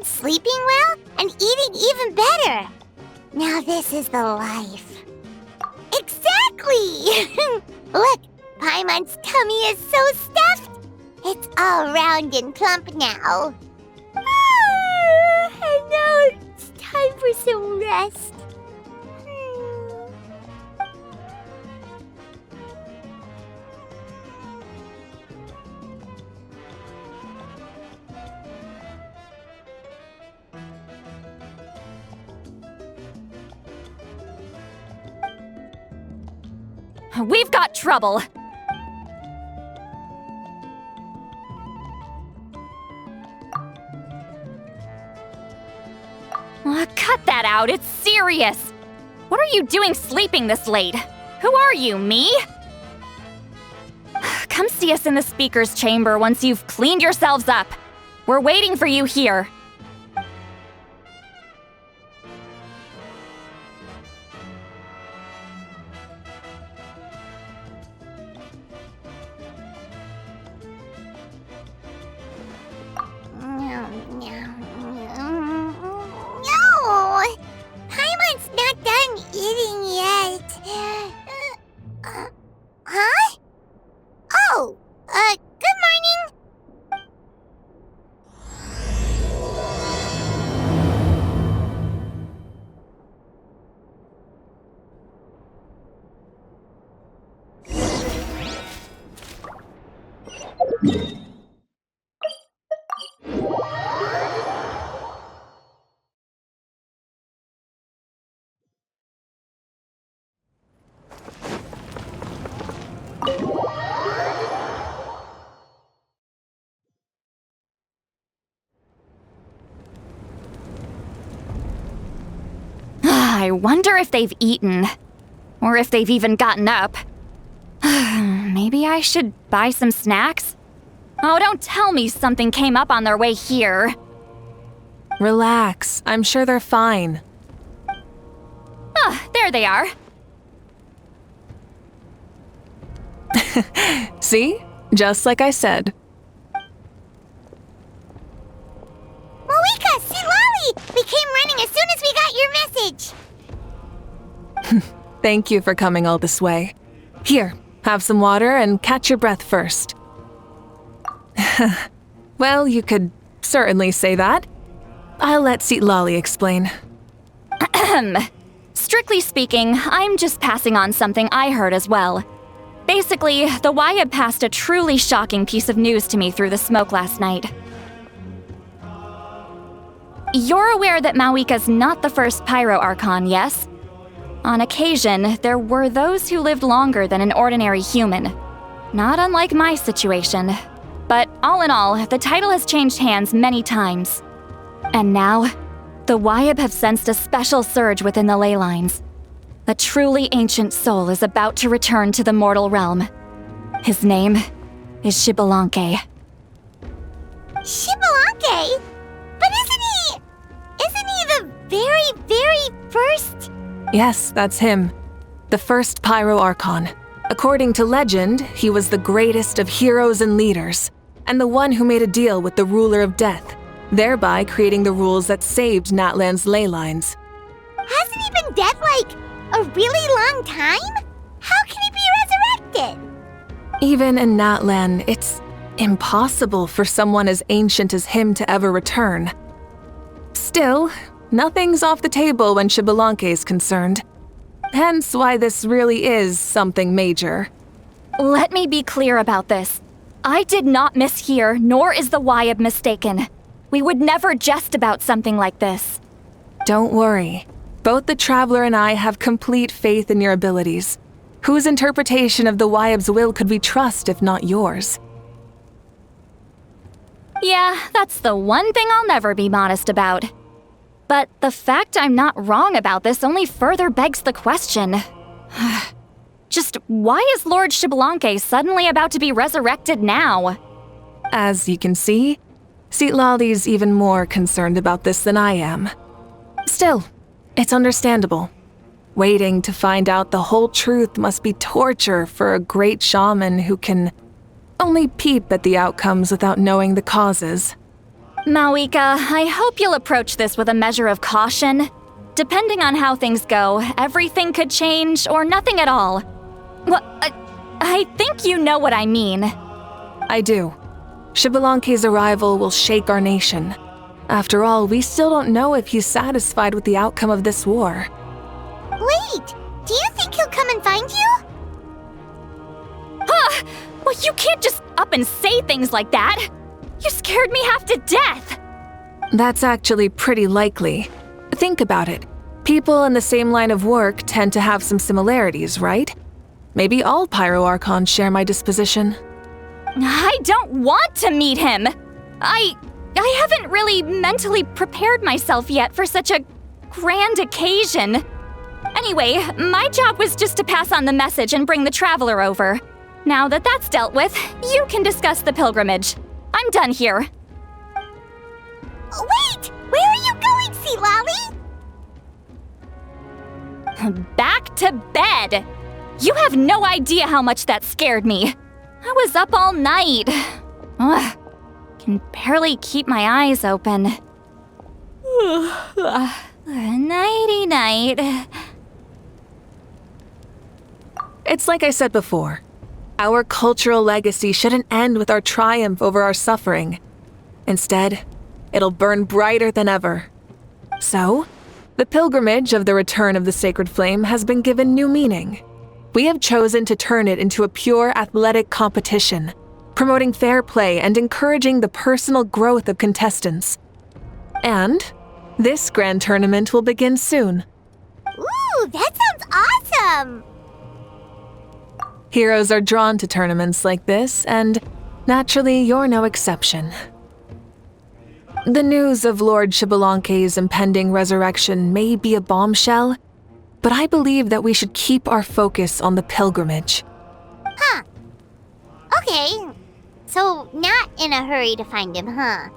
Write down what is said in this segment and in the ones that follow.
Sleeping well and eating even better. Now this is the life. Exactly! Look, Paimon's tummy is so stuffed. It's all round and plump now. And now it's time for some rest. We've got trouble. Cut that out, it's serious. What are you doing sleeping this late? Who are you, me? Come see us in the speaker's chamber once you've cleaned yourselves up. We're waiting for you here. I wonder if they've eaten. Or if they've even gotten up. Maybe I should buy some snacks? Oh, don't tell me something came up on their way here. Relax. I'm sure they're fine. Ah, there they are. See? Just like I said. Mavuika, see Lolly! We came running as soon as we got your message. Thank you for coming all this way. Here, have some water and catch your breath first. Well, you could certainly say that. I'll let Seat Lolly explain. Strictly speaking, I'm just passing on something I heard as well. Basically, the Wyab passed a truly shocking piece of news to me through the smoke last night. You're aware that Mavuika's not the first Pyro Archon, yes? On occasion, there were those who lived longer than an ordinary human. Not unlike my situation. But all in all, the title has changed hands many times. And now, the Wyab have sensed a special surge within the ley lines. A truly ancient soul is about to return to the mortal realm. His name is xbalanque. xbalanque? But isn't he the very first? Yes, that's him. The first Pyro Archon. According to legend, he was the greatest of heroes and leaders, and the one who made a deal with the ruler of death, thereby creating the rules that saved Natlan's ley lines. Hasn't he been dead like a really long time? How can he be resurrected? Even in Natlan, it's impossible for someone as ancient as him to ever return. Still, nothing's off the table when xbalanque is concerned. Hence why this really is something major. Let me be clear about this. I did not mishear, nor is the Wyab mistaken. We would never jest about something like this. Don't worry. Both the Traveler and I have complete faith in your abilities. Whose interpretation of the Wyab's will could we trust if not yours? Yeah, that's the one thing I'll never be modest about. But the fact I'm not wrong about this only further begs the question. Just why is Lord xbalanque suddenly about to be resurrected now? As you can see, Citlali's even more concerned about this than I am. Still, it's understandable. Waiting to find out the whole truth must be torture for a great shaman who can only peep at the outcomes without knowing the causes. Mavuika, I hope you'll approach this with a measure of caution. Depending on how things go, everything could change or nothing at all. Well, I think you know what I mean. I do. xbalanque's arrival will shake our nation. After all, we still don't know if he's satisfied with the outcome of this war. Wait, do you think he'll come and find you? Well, you can't just up and say things like that. You scared me half to death. That's actually pretty likely. Think about it. People in the same line of work tend to have some similarities, right? Maybe all Pyro Archons share my disposition. I don't want to meet him. I haven't really mentally prepared myself yet for such a grand occasion. Anyway, my job was just to pass on the message and bring the traveler over. Now that that's dealt with, you can discuss the pilgrimage. I'm done here. Wait! Where are you going, Citlali? Back to bed! You have no idea how much that scared me. I was up all night. Ugh, can barely keep my eyes open. Nighty-night. It's like I said before. Our cultural legacy shouldn't end with our triumph over our suffering. Instead, it'll burn brighter than ever. So, the pilgrimage of the return of the sacred flame has been given new meaning. We have chosen to turn it into a pure athletic competition, promoting fair play and encouraging the personal growth of contestants. And this grand tournament will begin soon. Ooh, that sounds awesome! Heroes are drawn to tournaments like this, and naturally, you're no exception. The news of Lord xbalanque's impending resurrection may be a bombshell, but I believe that we should keep our focus on the pilgrimage. Huh. Okay. So, not in a hurry to find him, huh?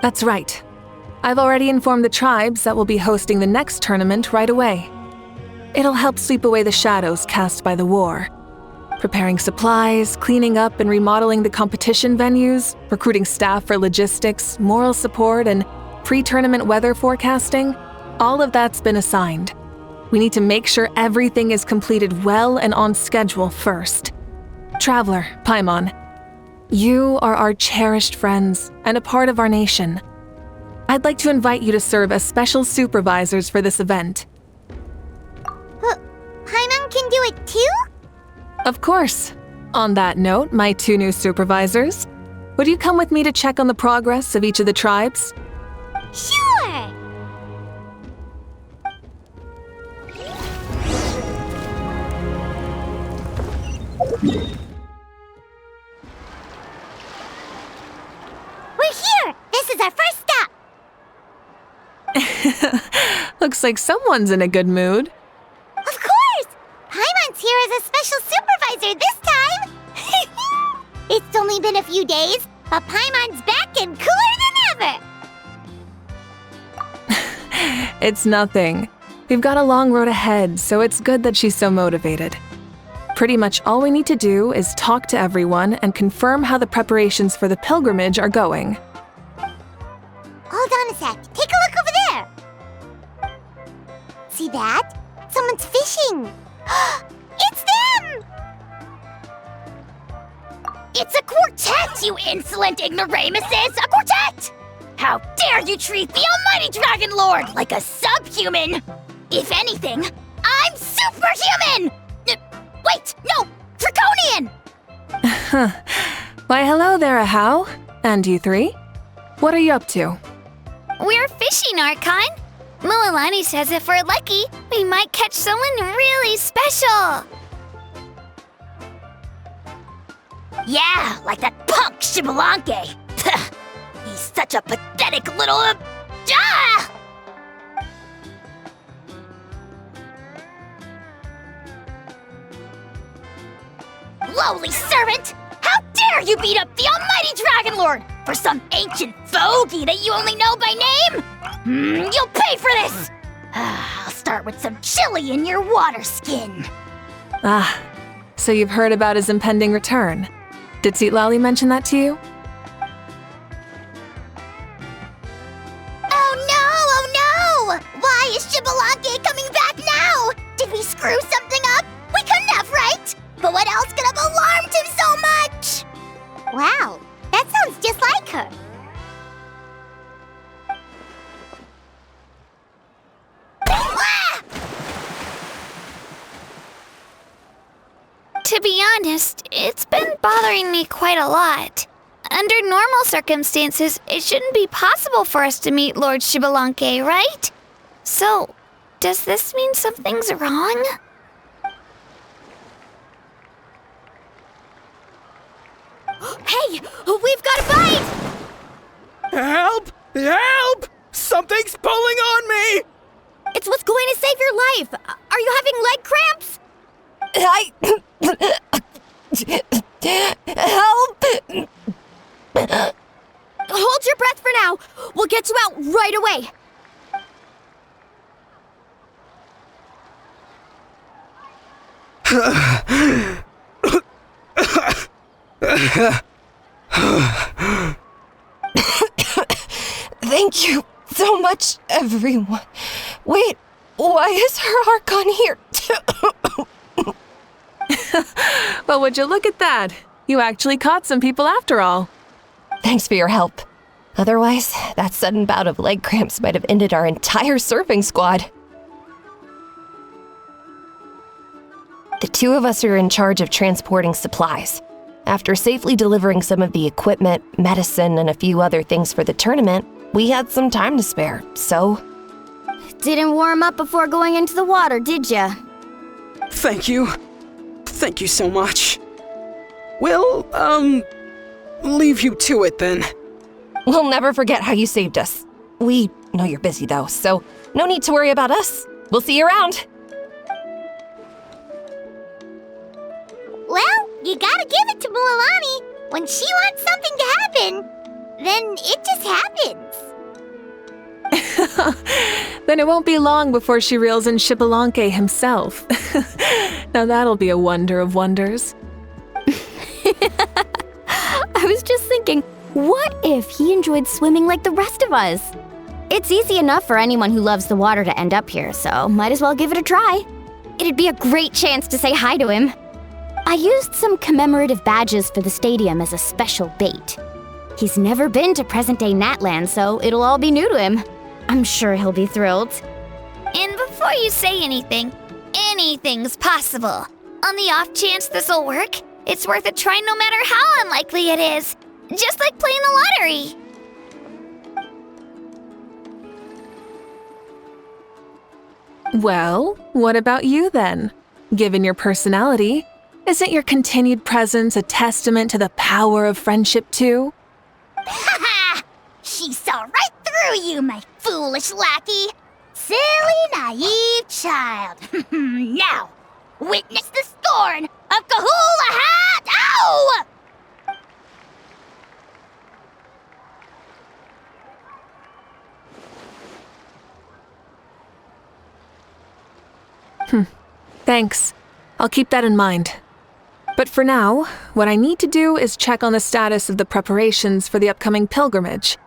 That's right. I've already informed the tribes that we'll be hosting the next tournament right away. It'll help sweep away the shadows cast by the war. Preparing supplies, cleaning up and remodeling the competition venues, recruiting staff for logistics, moral support, and pre-tournament weather forecasting, all of that's been assigned. We need to make sure everything is completed well and on schedule first. Traveler, Paimon, you are our cherished friends and a part of our nation. I'd like to invite you to serve as special supervisors for this event. Paimon can do it too? Of course. On that note, my two new supervisors, would you come with me to check on the progress of each of the tribes? Sure! We're here! This is our first stop! Looks like someone's in a good mood. Of course! Paimon's here as a special supervisor this time! It's only been a few days, but Paimon's back and cooler than ever! It's nothing. We've got a long road ahead, so it's good that she's so motivated. Pretty much all we need to do is talk to everyone and confirm how the preparations for the pilgrimage are going. Hold on a sec. Take a look over there! See that? Someone's fishing! It's them! It's a quartet, you insolent ignoramuses! A quartet! How dare you treat the almighty Dragon Lord like a subhuman! If anything, I'm superhuman! Wait, no! Draconian! Why, hello there, Ahau. And you three? What are you up to? We're fishing, Archon. Mulalani says if we're lucky, we might catch someone really special. Yeah, like that punk xbalanque. He's such a pathetic little... lowly servant! How dare you beat up the almighty Dragon Lord for some ancient fogey that you only know by name? You'll pay for this! I'll start with some chili in your water skin. Ah, so you've heard about his impending return. Did Lolly mention that to you? Oh no! Why is xbalanque coming back now? Did we screw something up? We couldn't have, right? But what else could have alarmed him so much? Wow, that sounds just like her. To be honest, it's been bothering me quite a lot. Under normal circumstances, it shouldn't be possible for us to meet Lord xbalanque, right? So, does this mean something's wrong? Hey, we've got a bite! Help! Help! Something's pulling on me! It's what's going to save your life. Are you having leg cramps? Help! Hold your breath for now. We'll get you out right away. Thank you so much, everyone. Wait, why is her Archon here too? Well, would you look at that? You actually caught some people after all. Thanks for your help. Otherwise, that sudden bout of leg cramps might have ended our entire surfing squad. The two of us are in charge of transporting supplies. After safely delivering some of the equipment, medicine, and a few other things for the tournament, we had some time to spare, so... Didn't warm up before going into the water, did ya? Thank you. Thank you so much. We'll, leave you to it then. We'll never forget how you saved us. We know you're busy though, so no need to worry about us. We'll see you around. Well, you gotta give it to Mualani. When she wants something to happen, then it just happens. Then it won't be long before she reels in xbalanque himself. Now that'll be a wonder of wonders. I was just thinking, what if he enjoyed swimming like the rest of us? It's easy enough for anyone who loves the water to end up here, so might as well give it a try. It'd be a great chance to say hi to him. I used some commemorative badges for the stadium as a special bait. He's never been to present-day Natland, so it'll all be new to him. I'm sure he'll be thrilled. And before you say anything, anything's possible. On the off chance this'll work, it's worth a try no matter how unlikely it is. Just like playing the lottery. Well, what about you then? Given your personality, isn't your continued presence a testament to the power of friendship too? Ha! She saw right through you, my foolish lackey. Silly, naive child. Now, witness the scorn of Kahula Hat! Ow! Thanks. I'll keep that in mind. But for now, what I need to do is check on the status of the preparations for the upcoming pilgrimage.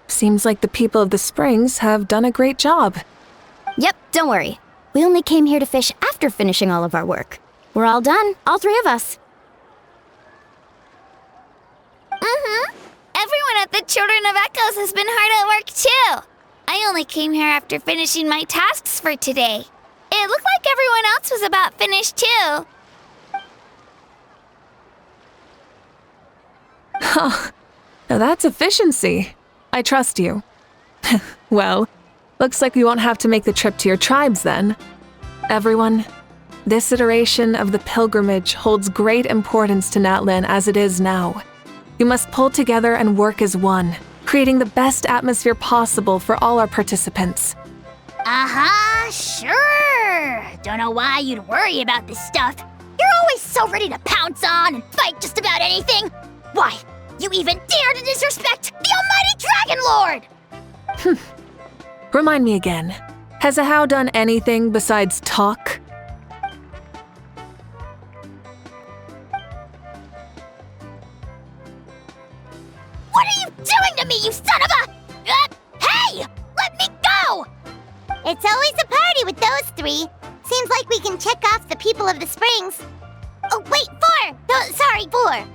Seems like the people of the Springs have done a great job. Yep, don't worry. We only came here to fish after finishing all of our work. We're all done, all three of us. Everyone at the Children of Echoes has been hard at work too. I only came here after finishing my tasks for today. It looked like everyone else was about finished too. Now that's efficiency. I trust you. Well, looks like we won't have to make the trip to your tribes then. Everyone, this iteration of the pilgrimage holds great importance to Natlan as it is now. You must pull together and work as one, creating the best atmosphere possible for all our participants. Uh-huh, sure. Don't know why you'd worry about this stuff. You're always so ready to pounce on and fight just about anything. Why, you even dare to disrespect the almighty Dragon Lord! Remind me again, has Ahau done anything besides talk? What are you doing to me, you son of a... hey! Let me go! It's always a party with those three. Seems like we can check off the people of the springs. Oh, wait, 4! No, sorry, 4.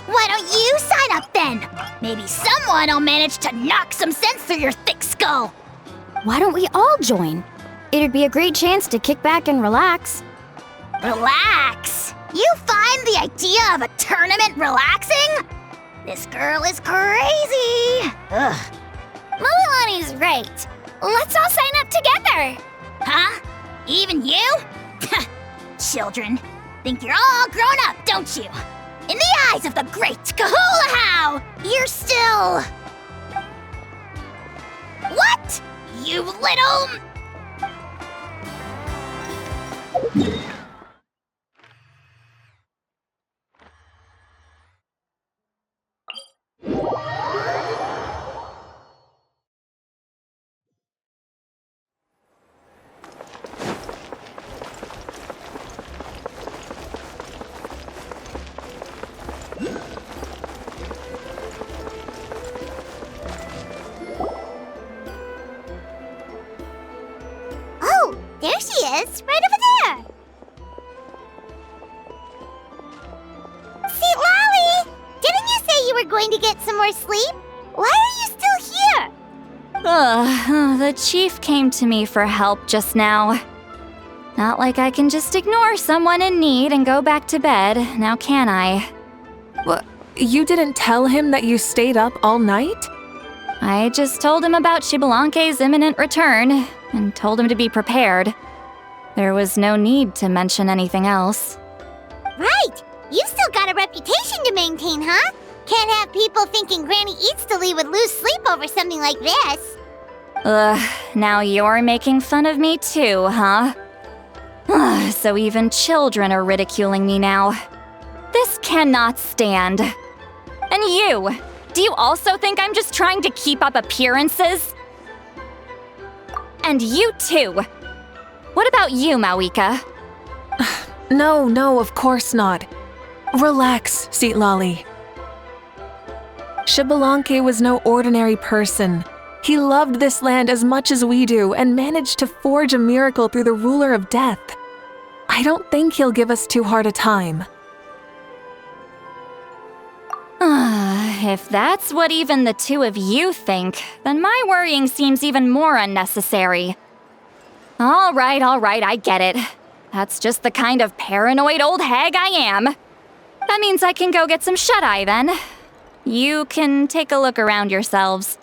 Why don't you sign up then? Maybe someone will manage to knock some sense through your thick skull. Why don't we all join? It'd be a great chance to kick back and relax. Relax? You find the idea of a tournament relaxing? This girl is crazy. Ugh. Mulalani's right. Let's all sign up together. Huh? Even you? Children, think you're all grown up, don't you? In the eyes of the great Kahula, you're still... What? You little... Oh, there she is, right over there. See, Lolly, didn't you say you were going to get some more sleep? Why are you still here? The chief came to me for help just now. Not like I can just ignore someone in need and go back to bed, now can I? What? You didn't tell him that you stayed up all night? I just told him about xbalanque's imminent return, and told him to be prepared. There was no need to mention anything else. Right, you've still got a reputation to maintain, huh? Can't have people thinking Granny Eatstily would lose sleep over something like this. Now you're making fun of me too, huh? So even children are ridiculing me now. This cannot stand. And you! Do you also think I'm just trying to keep up appearances? And you too! What about you, Mavuika? No, of course not. Relax, Seatlolly. xbalanque was no ordinary person. He loved this land as much as we do and managed to forge a miracle through the ruler of death. I don't think he'll give us too hard a time. If that's what even the two of you think, then my worrying seems even more unnecessary. All right, I get it. That's just the kind of paranoid old hag I am. That means I can go get some shut-eye then. You can take a look around yourselves.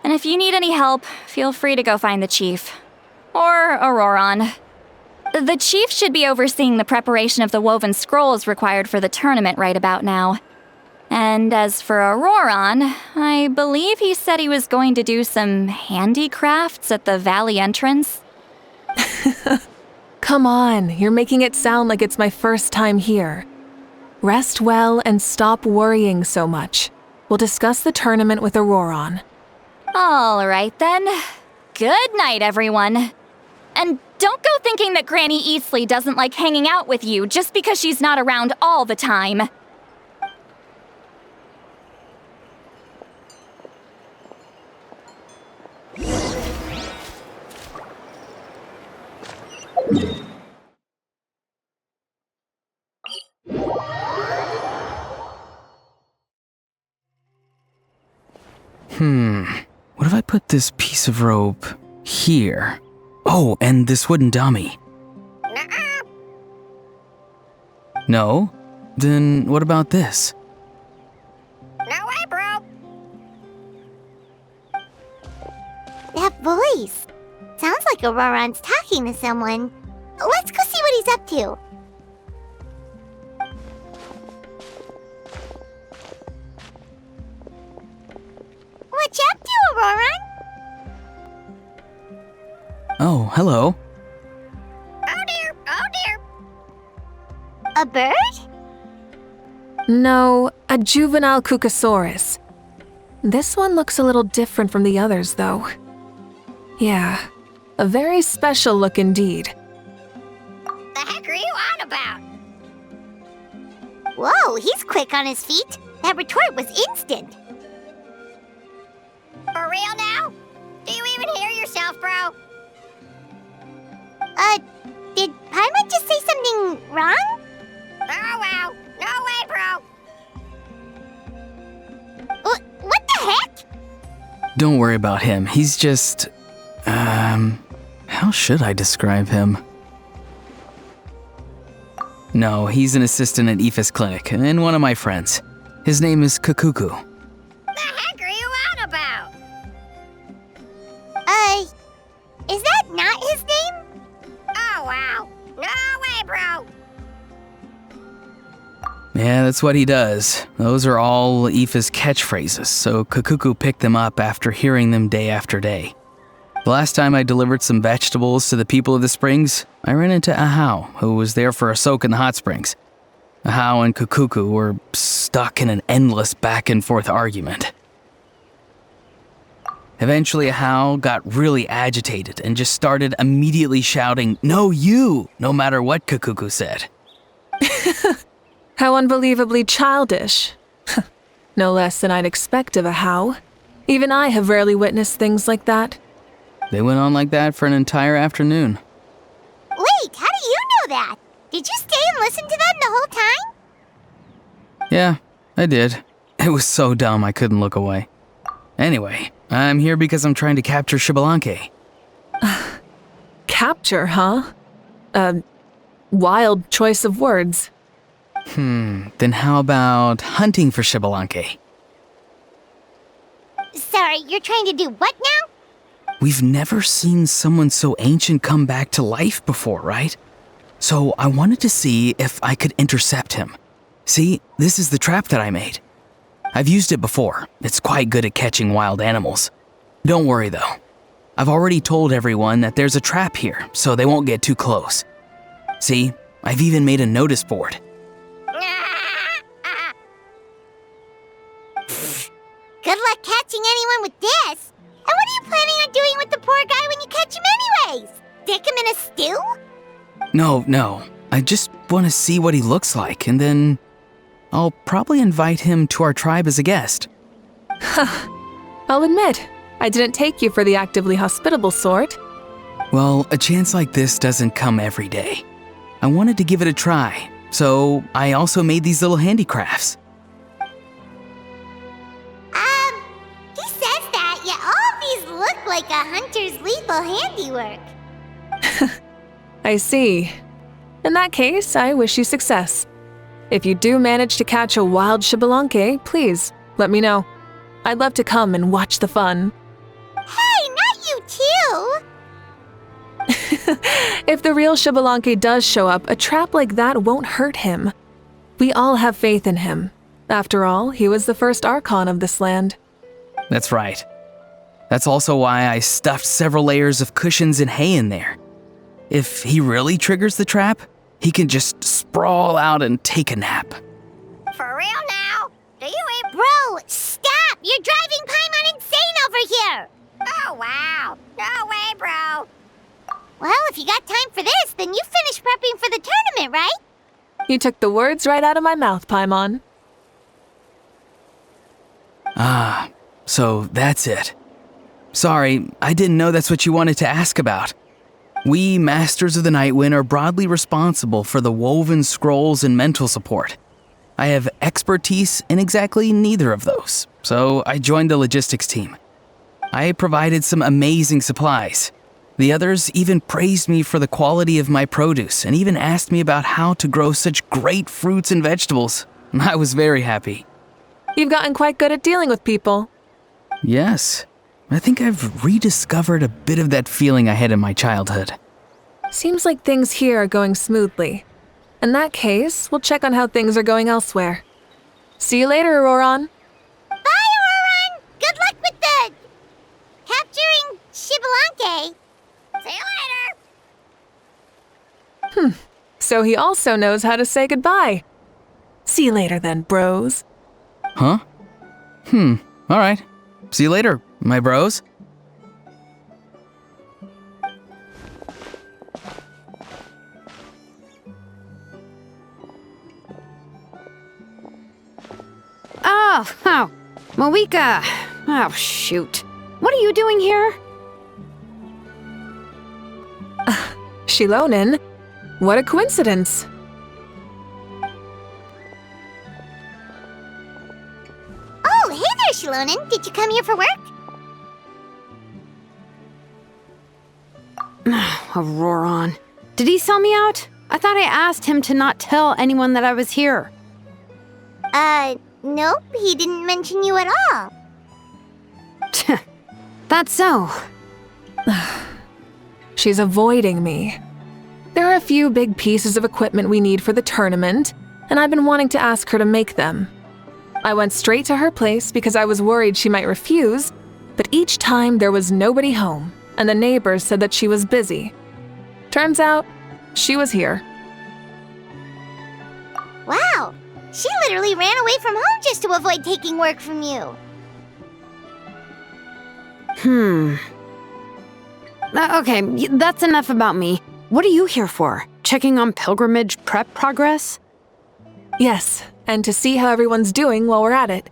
And if you need any help, feel free to go find the chief. Or Auroron. The chief should be overseeing the preparation of the woven scrolls required for the tournament right about now. And as for Auroron, I believe he said he was going to do some handicrafts at the valley entrance. Come on, you're making it sound like it's my first time here. Rest well and stop worrying so much. We'll discuss the tournament with Auroron. All right then. Good night, everyone. And don't go thinking that Granny Eastly doesn't like hanging out with you just because she's not around all the time. What if I put this piece of rope here? Oh, and this wooden dummy. No? Then what about this? No way, bro. That voice. Sounds like Auroron's talking to someone. Let's go see what he's up to. What you up to, Auroron? Oh, hello. Oh dear, oh dear. A bird? No, a juvenile Cucosaurus. This one looks a little different from the others, though. Yeah, a very special look indeed. The heck are you on about? Whoa, he's quick on his feet. That retort was instant. For real now? Do you even hear yourself, bro? Did Paimon just say something wrong? Oh, wow. No way, bro. What the heck? Don't worry about him. He's just... how should I describe him? No, he's an assistant at Aoife's clinic, and one of my friends. His name is Kakuku. The heck are you on about? Is that not his name? Oh, wow. No way, bro. Yeah, that's what he does. Those are all Aoife's catchphrases, so Kakuku picked them up after hearing them day after day. The last time I delivered some vegetables to the people of the springs, I ran into Ahau, who was there for a soak in the hot springs. Ahau and Kakuku were stuck in an endless back-and-forth argument. Eventually, Ahau got really agitated and just started immediately shouting, "No, you!" no matter what Kakuku said. How unbelievably childish. No less than I'd expect of Ahau. Even I have rarely witnessed things like that. They went on like that for an entire afternoon. Wait, how do you know that? Did you stay and listen to them the whole time? Yeah, I did. It was so dumb I couldn't look away. Anyway, I'm here because I'm trying to capture xbalanque. Capture, huh? Wild choice of words. Then how about hunting for xbalanque? Sorry, you're trying to do what now? We've never seen someone so ancient come back to life before, right? So I wanted to see if I could intercept him. See, this is the trap that I made. I've used it before. It's quite good at catching wild animals. Don't worry though. I've already told everyone that there's a trap here, so they won't get too close. See, I've even made a notice board. Good luck catching anyone with this. And what are you planning on doing with the poor guy when you catch him anyways? Stick him in a stew? No. I just want to see what he looks like, and then I'll probably invite him to our tribe as a guest. I'll admit, I didn't take you for the actively hospitable sort. Well, a chance like this doesn't come every day. I wanted to give it a try, so I also made these little handicrafts. He says that, yet all of these look like a hunter's lethal handiwork. I see. In that case, I wish you success. If you do manage to catch a wild xbalanque, please, let me know. I'd love to come and watch the fun. Hey, not you too! If the real xbalanque does show up, a trap like that won't hurt him. We all have faith in him. After all, he was the first Archon of this land. That's right. That's also why I stuffed several layers of cushions and hay in there. If he really triggers the trap, he can just sprawl out and take a nap. For real now? Do you even— Bro, stop! You're driving Paimon insane over here! Oh, wow. No way, bro. Well, if you got time for this, then you finished prepping for the tournament, right? You took the words right out of my mouth, Paimon. So that's it. Sorry, I didn't know that's what you wanted to ask about. We, Masters of the Nightwind, are broadly responsible for the woven scrolls and mental support. I have expertise in exactly neither of those, so I joined the logistics team. I provided some amazing supplies. The others even praised me for the quality of my produce and even asked me about how to grow such great fruits and vegetables. I was very happy. You've gotten quite good at dealing with people. Yes, I think I've rediscovered a bit of that feeling I had in my childhood. Seems like things here are going smoothly. In that case, we'll check on how things are going elsewhere. See you later, Auroron. Bye, Auroron! Good luck with the... capturing xbalanque. See you later! So he also knows how to say goodbye. See you later then, bros. Huh? Alright. See you later, my bros. Oh, Mavuika. Oh, shoot. What are you doing here? Shilonen, what a coincidence. Oh, hey there, Shilonen. Did you come here for work? Auroron. Did he sell me out? I thought I asked him to not tell anyone that I was here. Nope. He didn't mention you at all. That's so. She's avoiding me. There are a few big pieces of equipment we need for the tournament, and I've been wanting to ask her to make them. I went straight to her place because I was worried she might refuse, but each time there was nobody home, and the neighbors said that she was busy. Turns out, she was here. Wow. She literally ran away from home just to avoid taking work from you. Okay, that's enough about me. What are you here for? Checking on pilgrimage prep progress? Yes, and to see how everyone's doing while we're at it.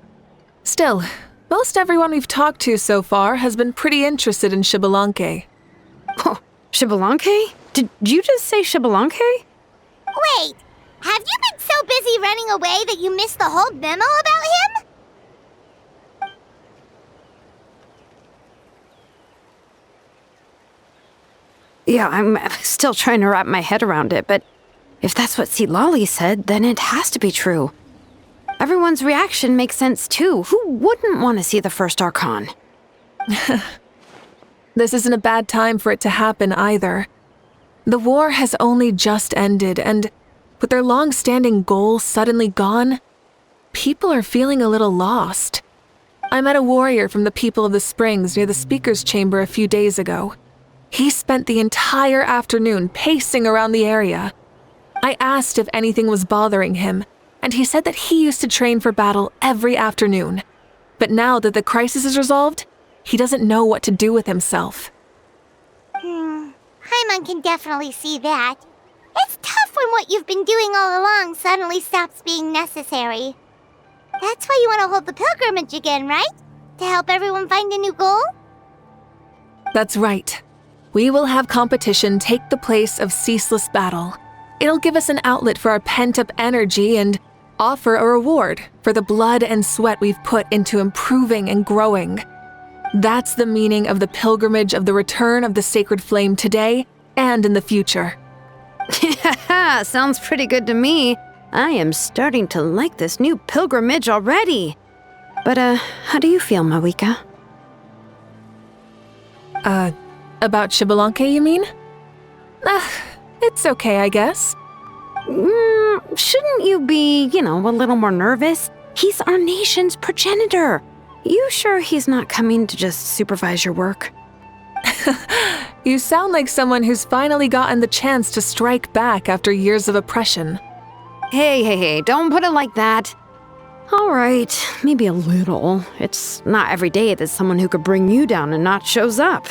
Still, most everyone we've talked to so far has been pretty interested in xbalanque. Oh, xbalanque? Did you just say xbalanque? Wait, have you been so busy running away that you missed the whole memo about him? Yeah, I'm still trying to wrap my head around it, but if that's what Lolly said, then it has to be true. Everyone's reaction makes sense too. Who wouldn't want to see the first Archon? This isn't a bad time for it to happen either. The war has only just ended, and with their long-standing goal suddenly gone, people are feeling a little lost. I met a warrior from the People of the Springs near the Speaker's Chamber a few days ago. He spent the entire afternoon pacing around the area. I asked if anything was bothering him, and he said that he used to train for battle every afternoon. But now that the crisis is resolved, he doesn't know what to do with himself. Paimon can definitely see that. It's tough when what you've been doing all along suddenly stops being necessary. That's why you want to hold the pilgrimage again, right? To help everyone find a new goal? That's right. We will have competition take the place of ceaseless battle. It'll give us an outlet for our pent-up energy and offer a reward for the blood and sweat we've put into improving and growing. That's the meaning of the pilgrimage of the return of the sacred flame today and in the future. Sounds pretty good to me. I am starting to like this new pilgrimage already. But, how do you feel, Mavuika? About xbalanque, you mean? It's okay, I guess. Shouldn't you be, a little more nervous? He's our nation's progenitor. You sure he's not coming to just supervise your work? You sound like someone who's finally gotten the chance to strike back after years of oppression. Hey, don't put it like that. All right, maybe a little. It's not every day that someone who could bring you down and not shows up.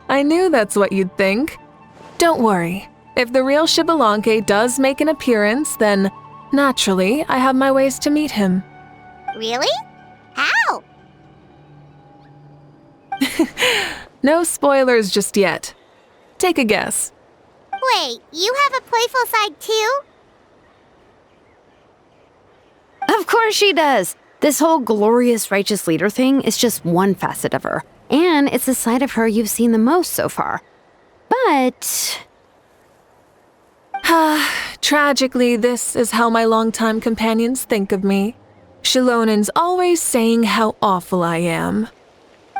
I knew that's what you'd think. Don't worry. If the real xbalanque does make an appearance, then naturally I have my ways to meet him. Really? How? No spoilers just yet. Take a guess. Wait, you have a playful side too? Of course she does. This whole glorious righteous leader thing is just one facet of her. And it's the side of her you've seen the most so far. But... Tragically, this is how my longtime companions think of me. Shalonen's always saying how awful I am.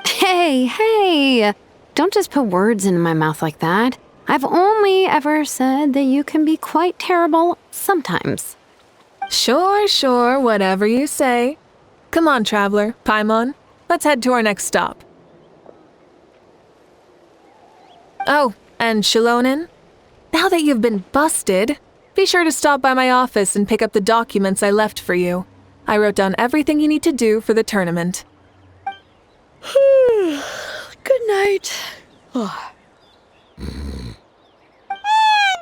Hey! Don't just put words into my mouth like that. I've only ever said that you can be quite terrible sometimes. Sure, whatever you say. Come on, Traveler, Paimon. Let's head to our next stop. Oh, and Shalonen, now that you've been busted, be sure to stop by my office and pick up the documents I left for you. I wrote down everything you need to do for the tournament. Good night. And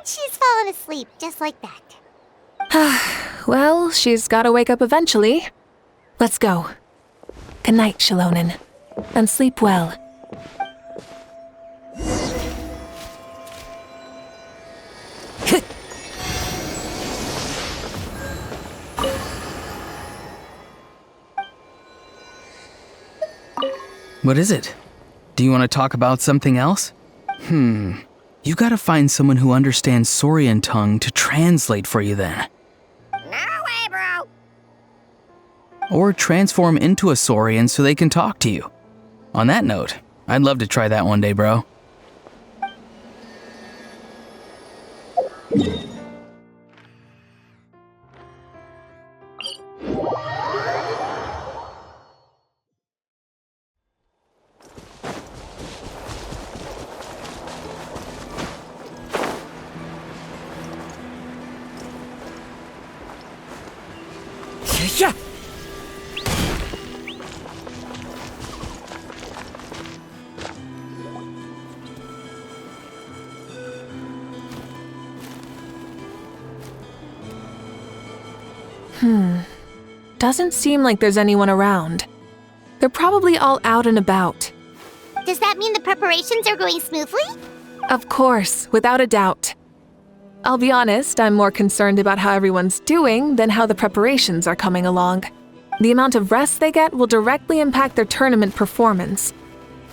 she's fallen asleep just like that. Well, she's gotta wake up eventually. Let's go. Good night, Shalonen. And sleep well. What is it? Do you want to talk about something else? You gotta find someone who understands Saurian tongue to translate for you then. No way, bro. Or transform into a Saurian so they can talk to you. On that note, I'd love to try that one day, bro. Yeah. Doesn't seem like there's anyone around. They're probably all out and about. Does that mean the preparations are going smoothly? Of course, without a doubt. I'll be honest, I'm more concerned about how everyone's doing than how the preparations are coming along. The amount of rest they get will directly impact their tournament performance.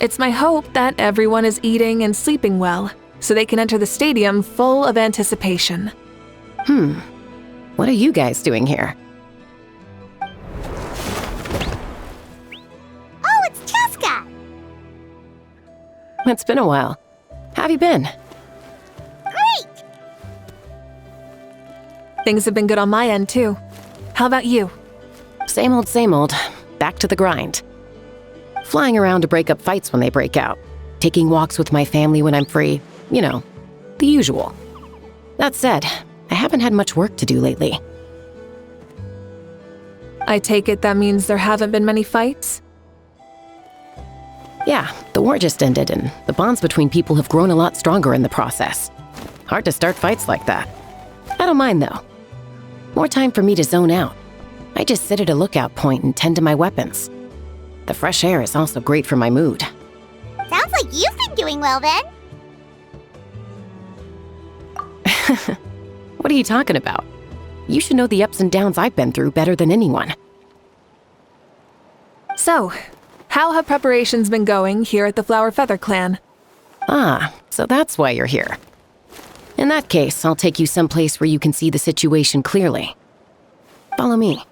It's my hope that everyone is eating and sleeping well, so they can enter the stadium full of anticipation. What are you guys doing here? Oh, it's Cheska! It's been a while. How have you been? Great! Things have been good on my end, too. How about you? Same old. Back to the grind. Flying around to break up fights when they break out. Taking walks with my family when I'm free. You know, the usual. That said, I haven't had much work to do lately. I take it that means there haven't been many fights? Yeah, the war just ended and the bonds between people have grown a lot stronger in the process. Hard to start fights like that. I don't mind though. More time for me to zone out. I just sit at a lookout point and tend to my weapons. The fresh air is also great for my mood. Sounds like you've been doing well then. What are you talking about? You should know the ups and downs I've been through better than anyone. So, how have preparations been going here at the Flower Feather Clan? Ah, so that's why you're here. In that case, I'll take you someplace where you can see the situation clearly. Follow me.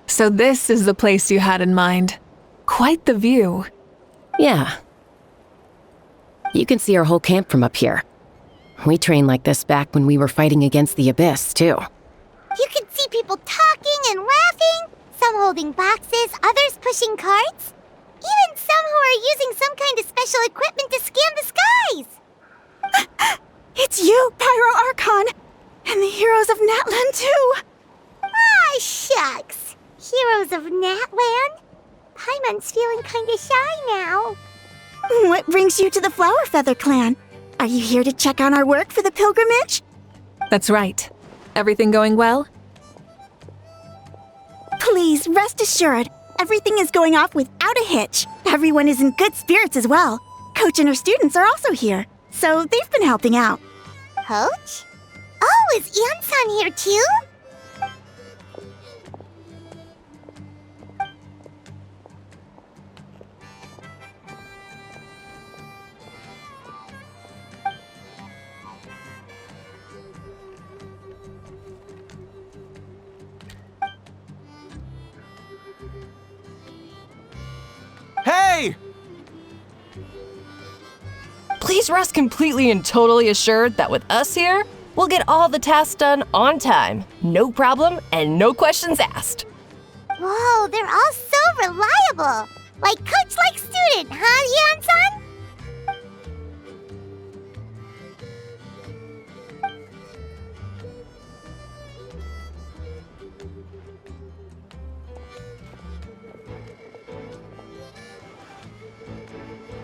So this is the place you had in mind. Quite the view. Yeah. You can see our whole camp from up here. We trained like this back when we were fighting against the Abyss, too. You can see people talking and laughing, some holding boxes, others pushing carts. Even some who are using some kind of special equipment to scan the skies. It's you, Pyro Archon, and the heroes of Natlan too. Ah, shucks. Heroes of Natlan? Paimon's feeling kinda shy now. What brings you to the Flower Feather Clan? Are you here to check on our work for the pilgrimage? That's right. Everything going well? Please, rest assured, everything is going off without a hitch. Everyone is in good spirits as well. Coach and her students are also here, so they've been helping out. Coach? Oh, is Ian-san here too? Hey! Please rest completely and totally assured that with us here, we'll get all the tasks done on time. No problem and no questions asked. Whoa, they're all so reliable. Like coach, like student, huh, Ian-san?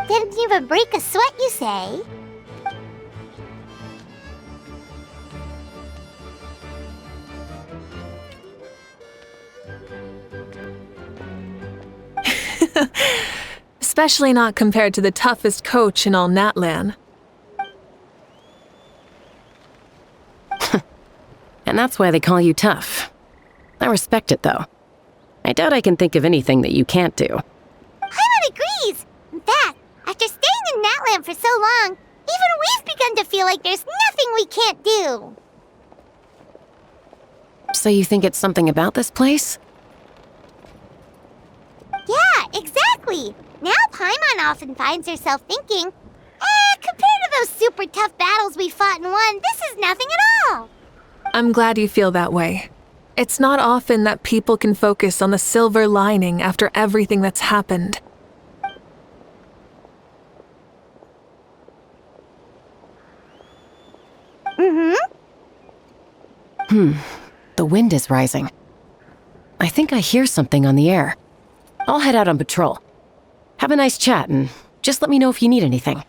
Didn't even break a sweat, you say? Especially not compared to the toughest coach in all Natlan. And that's why they call you tough. I respect it, though. I doubt I can think of anything that you can't do. Paimon agrees! In fact, after staying in Natlan for so long, even we've begun to feel like there's nothing we can't do. So you think it's something about this place? Yeah, exactly! Now Paimon often finds herself thinking, compared to those super tough battles we fought and won, this is nothing at all! I'm glad you feel that way. It's not often that people can focus on the silver lining after everything that's happened. The wind is rising. I think I hear something on the air. I'll head out on patrol. Have a nice chat and just let me know if you need anything.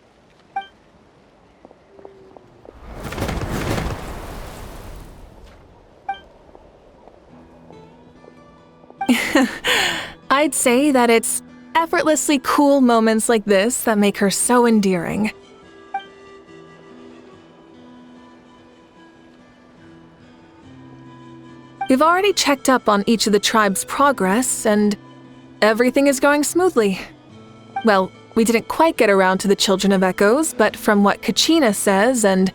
I'd say that it's effortlessly cool moments like this that make her so endearing. We've already checked up on each of the tribe's progress, and everything is going smoothly. Well, we didn't quite get around to the Children of Echoes, but from what Kachina says and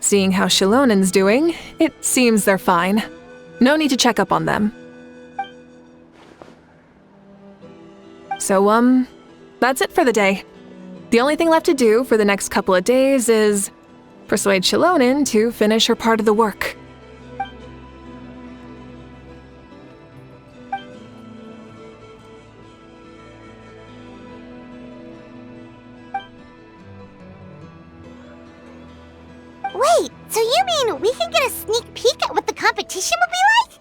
seeing how Shilonen's doing, it seems they're fine. No need to check up on them. So, that's it for the day. The only thing left to do for the next couple of days is persuade Shilonen to finish her part of the work. Wait, so you mean we can get a sneak peek at what the competition will be like?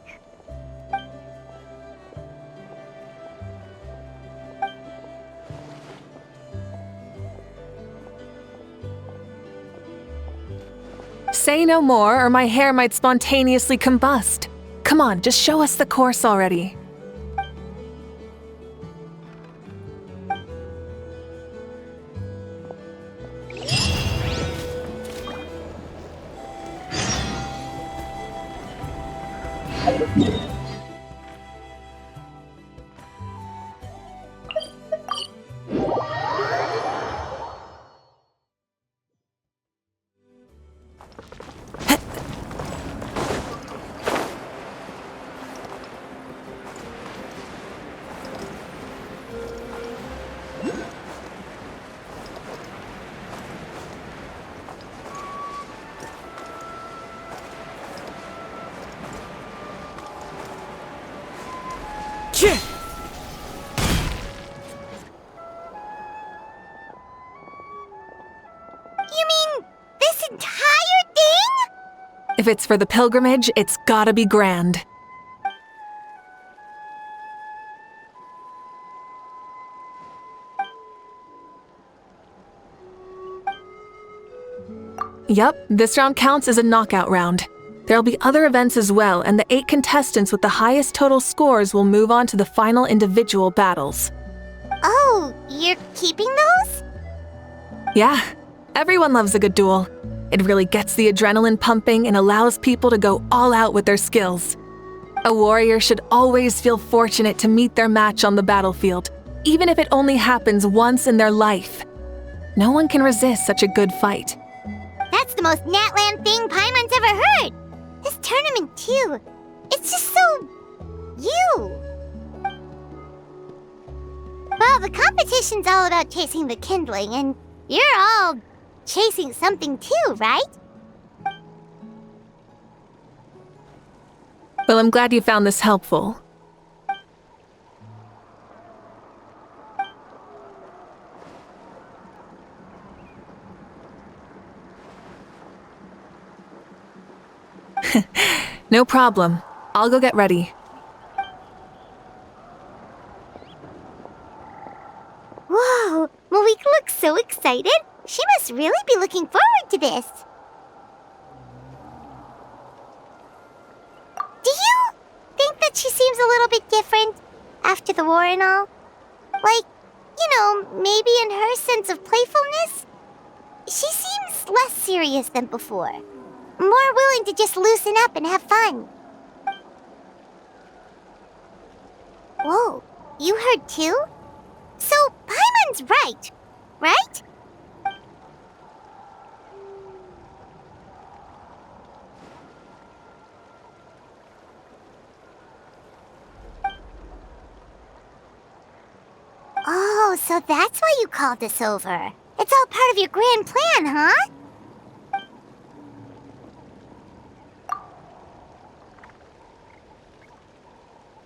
Say no more, or my hair might spontaneously combust. Come on, just show us the course already. You mean this entire thing? If it's for the pilgrimage, it's gotta be grand. Yup, this round counts as a knockout round. There'll be other events as well, and the 8 contestants with the highest total scores will move on to the final individual battles. Oh, So, you're keeping those? Yeah, everyone loves a good duel. It really gets the adrenaline pumping and allows people to go all out with their skills. A warrior should always feel fortunate to meet their match on the battlefield, even if it only happens once in their life. No one can resist such a good fight. That's the most Natland thing Paimon's ever heard! This tournament, too. It's just so... you. Well, the competition's all about chasing the kindling, and you're all chasing something too, right? Well, I'm glad you found this helpful. No problem. I'll go get ready. Whoa, Mavuika looks so excited. She must really be looking forward to this. Do you think that she seems a little bit different after the war and all? Like, maybe in her sense of playfulness? She seems less serious than before. More willing to just loosen up and have fun. Whoa, you heard too? So, Paimon's right? Oh, so that's why you called us over. It's all part of your grand plan, huh?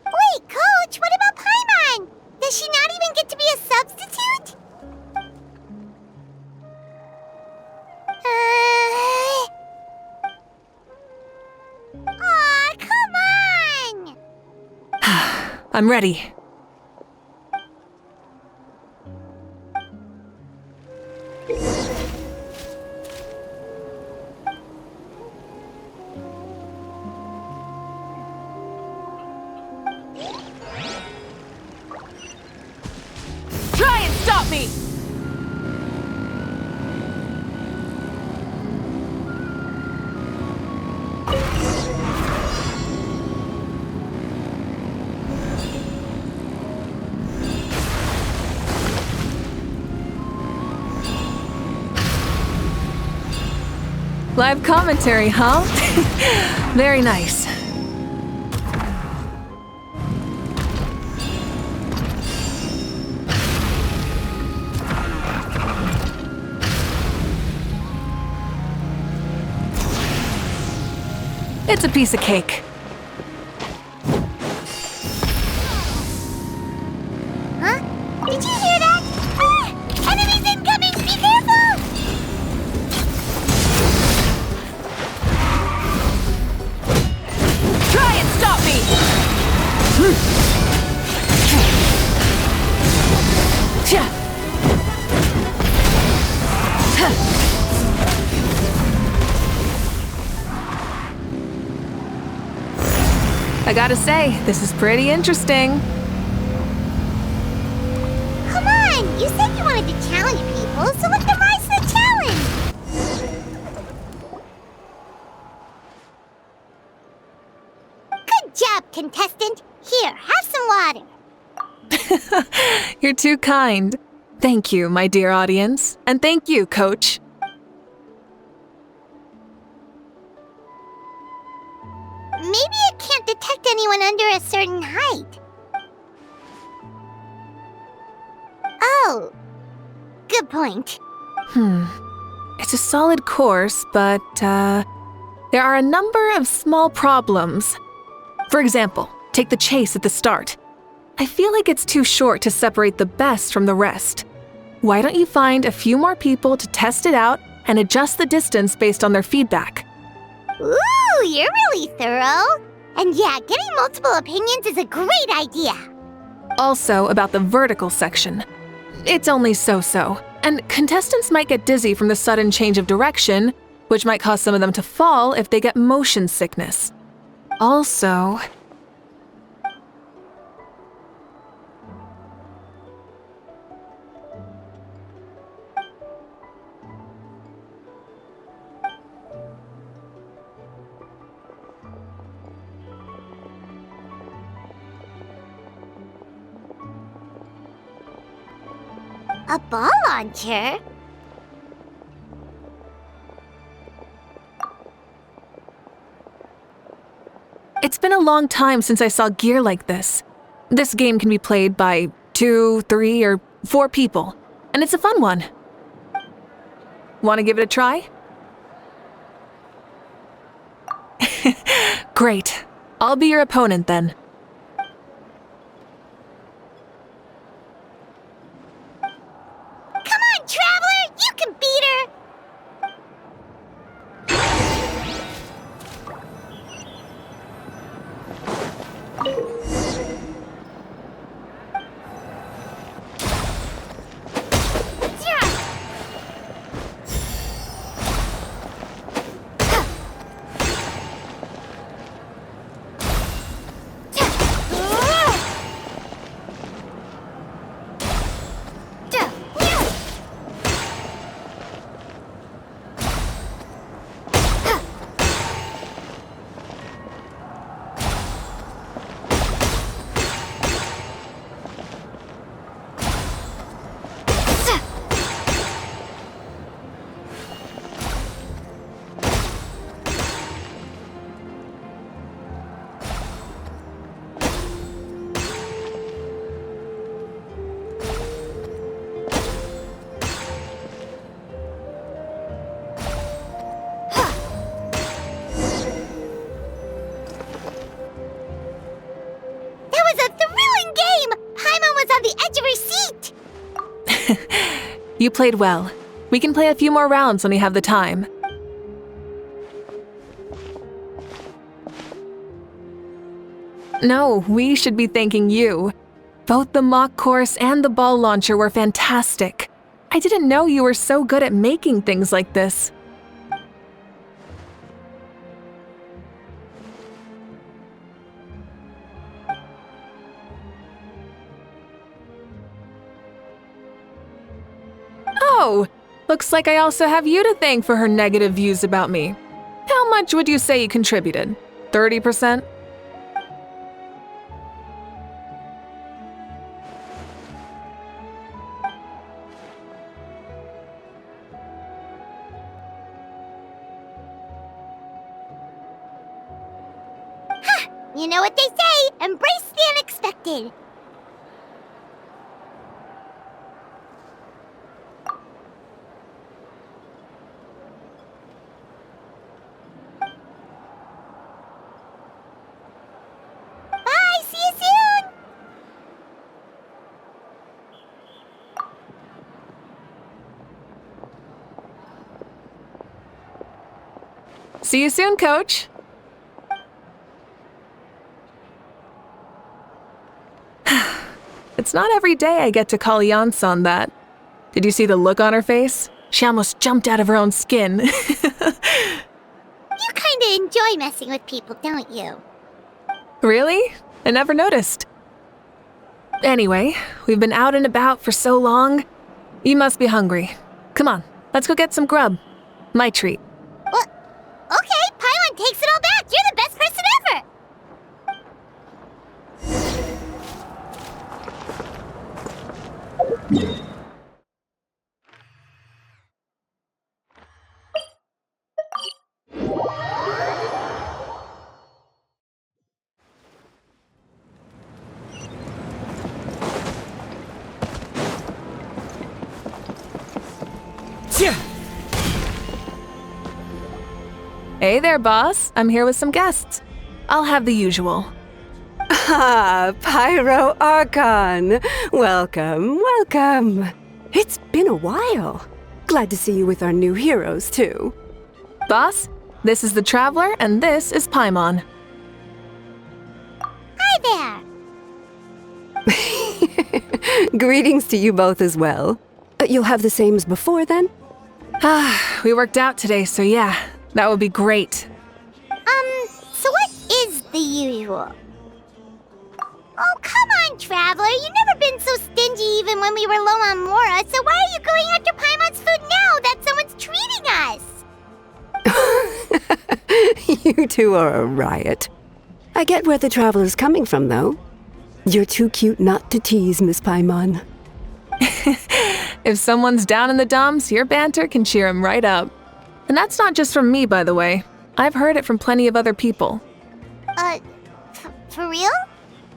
Wait, Coach, what about Paimon? Does she not even get to be a substitute? Aw, come on! I'm ready. Try and stop me! Live commentary, huh? Very nice. It's a piece of cake. Huh? Did you hear that? Ah! Enemies incoming! Be careful! Try and stop me! I gotta say, this is pretty interesting. Come on! You said you wanted to challenge people, so let them rise to the challenge! Good job, contestant! Here, have some water! You're too kind. Thank you, my dear audience. And thank you, Coach. Maybe it can't detect anyone under a certain height. Oh, good point. It's a solid course, but, there are a number of small problems. For example, take the chase at the start. I feel like it's too short to separate the best from the rest. Why don't you find a few more people to test it out and adjust the distance based on their feedback? Ooh, you're really thorough. And yeah, getting multiple opinions is a great idea. Also, about the vertical section. It's only so-so, and contestants might get dizzy from the sudden change of direction, which might cause some of them to fall if they get motion sickness. Also... A ball launcher? It's been a long time since I saw gear like this. This game can be played by 2, 3, or 4 people, and it's a fun one. Want to give it a try? Great. I'll be your opponent then. Come on, Traveler! You can beat her! You played well. We can play a few more rounds when we have the time. No, we should be thanking you. Both the mock course and the ball launcher were fantastic. I didn't know you were so good at making things like this. Oh, looks like I also have you to thank for her negative views about me. How much would you say you contributed? 30%? You know what they say, embrace the unexpected. Bye, see you soon! See you soon, Coach. It's not every day I get to call Yansan that. Did you see the look on her face? She almost jumped out of her own skin. You kinda enjoy messing with people, don't you? Really? I never noticed. Anyway, we've been out and about for so long. You must be hungry. Come on, let's go get some grub. My treat. What? Okay, Pylon takes it all back. You're the best person ever! Hey there, boss. I'm here with some guests. I'll have the usual. Ah, Pyro Archon! Welcome, welcome. It's been a while. Glad to see you with our new heroes, too. Boss, this is the Traveler, and this is Paimon. Hi there! Greetings to you both as well. You'll have the same as before, then? We worked out today, so yeah, that would be great. So what is the usual? Oh, come on, Traveler. You've never been so stingy even when we were low on Mora, so why are you going after Paimon's food now that someone's treating us? You two are a riot. I get where the Traveler's coming from, though. You're too cute not to tease, Miss Paimon. If someone's down in the dumps, your banter can cheer 'em right up. And that's not just from me, by the way. I've heard it from plenty of other people. For real?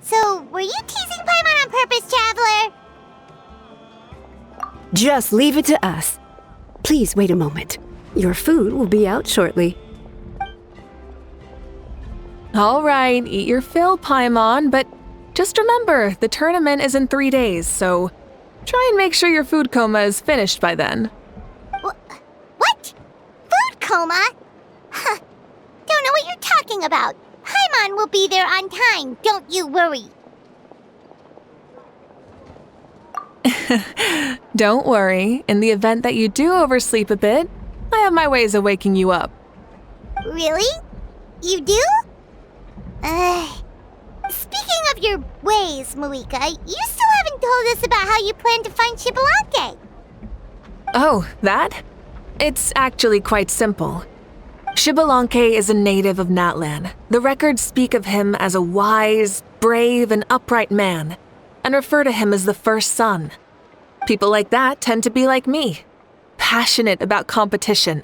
So, were you teasing Paimon on purpose, Traveler? Just leave it to us. Please wait a moment. Your food will be out shortly. All right, eat your fill, Paimon, but just remember, the tournament is in 3 days, so try and make sure your food coma is finished by then. What? Food coma? Huh. Don't know what you're talking about. Paimon will be there on time, don't you worry. Don't worry, in the event that you do oversleep a bit, I have my ways of waking you up. Really? You do? Speaking of your ways, Mavuika, you still haven't told us about how you plan to find xbalanque. Oh, that? It's actually quite simple. Xbalanque is a native of Natlan. The records speak of him as a wise, brave, and upright man, and refer to him as the first son. People like that tend to be like me, passionate about competition.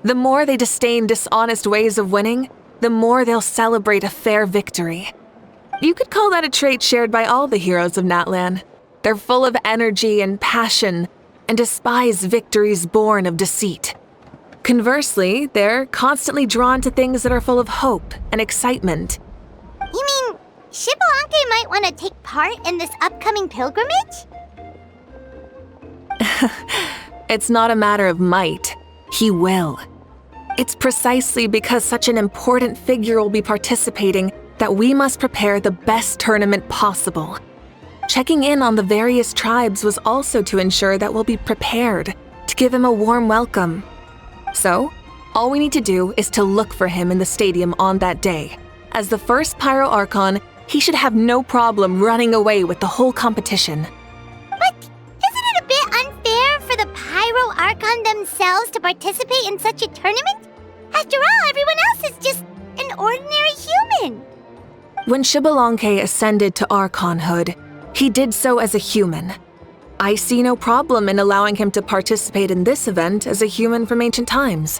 The more they disdain dishonest ways of winning, the more they'll celebrate a fair victory. You could call that a trait shared by all the heroes of Natlan. They're full of energy and passion, and despise victories born of deceit. Conversely, they're constantly drawn to things that are full of hope and excitement. You mean xbalanque might want to take part in this upcoming pilgrimage? It's not a matter of might. He will. It's precisely because such an important figure will be participating that we must prepare the best tournament possible. Checking in on the various tribes was also to ensure that we'll be prepared to give him a warm welcome. So, all we need to do is to look for him in the stadium on that day. As the first Pyro Archon, he should have no problem running away with the whole competition. But isn't it a bit unfair for the Pyro Archon themselves to participate in such a tournament? After all, everyone else is just an ordinary human. When xbalanque ascended to Archonhood, he did so as a human. I see no problem in allowing him to participate in this event as a human from ancient times.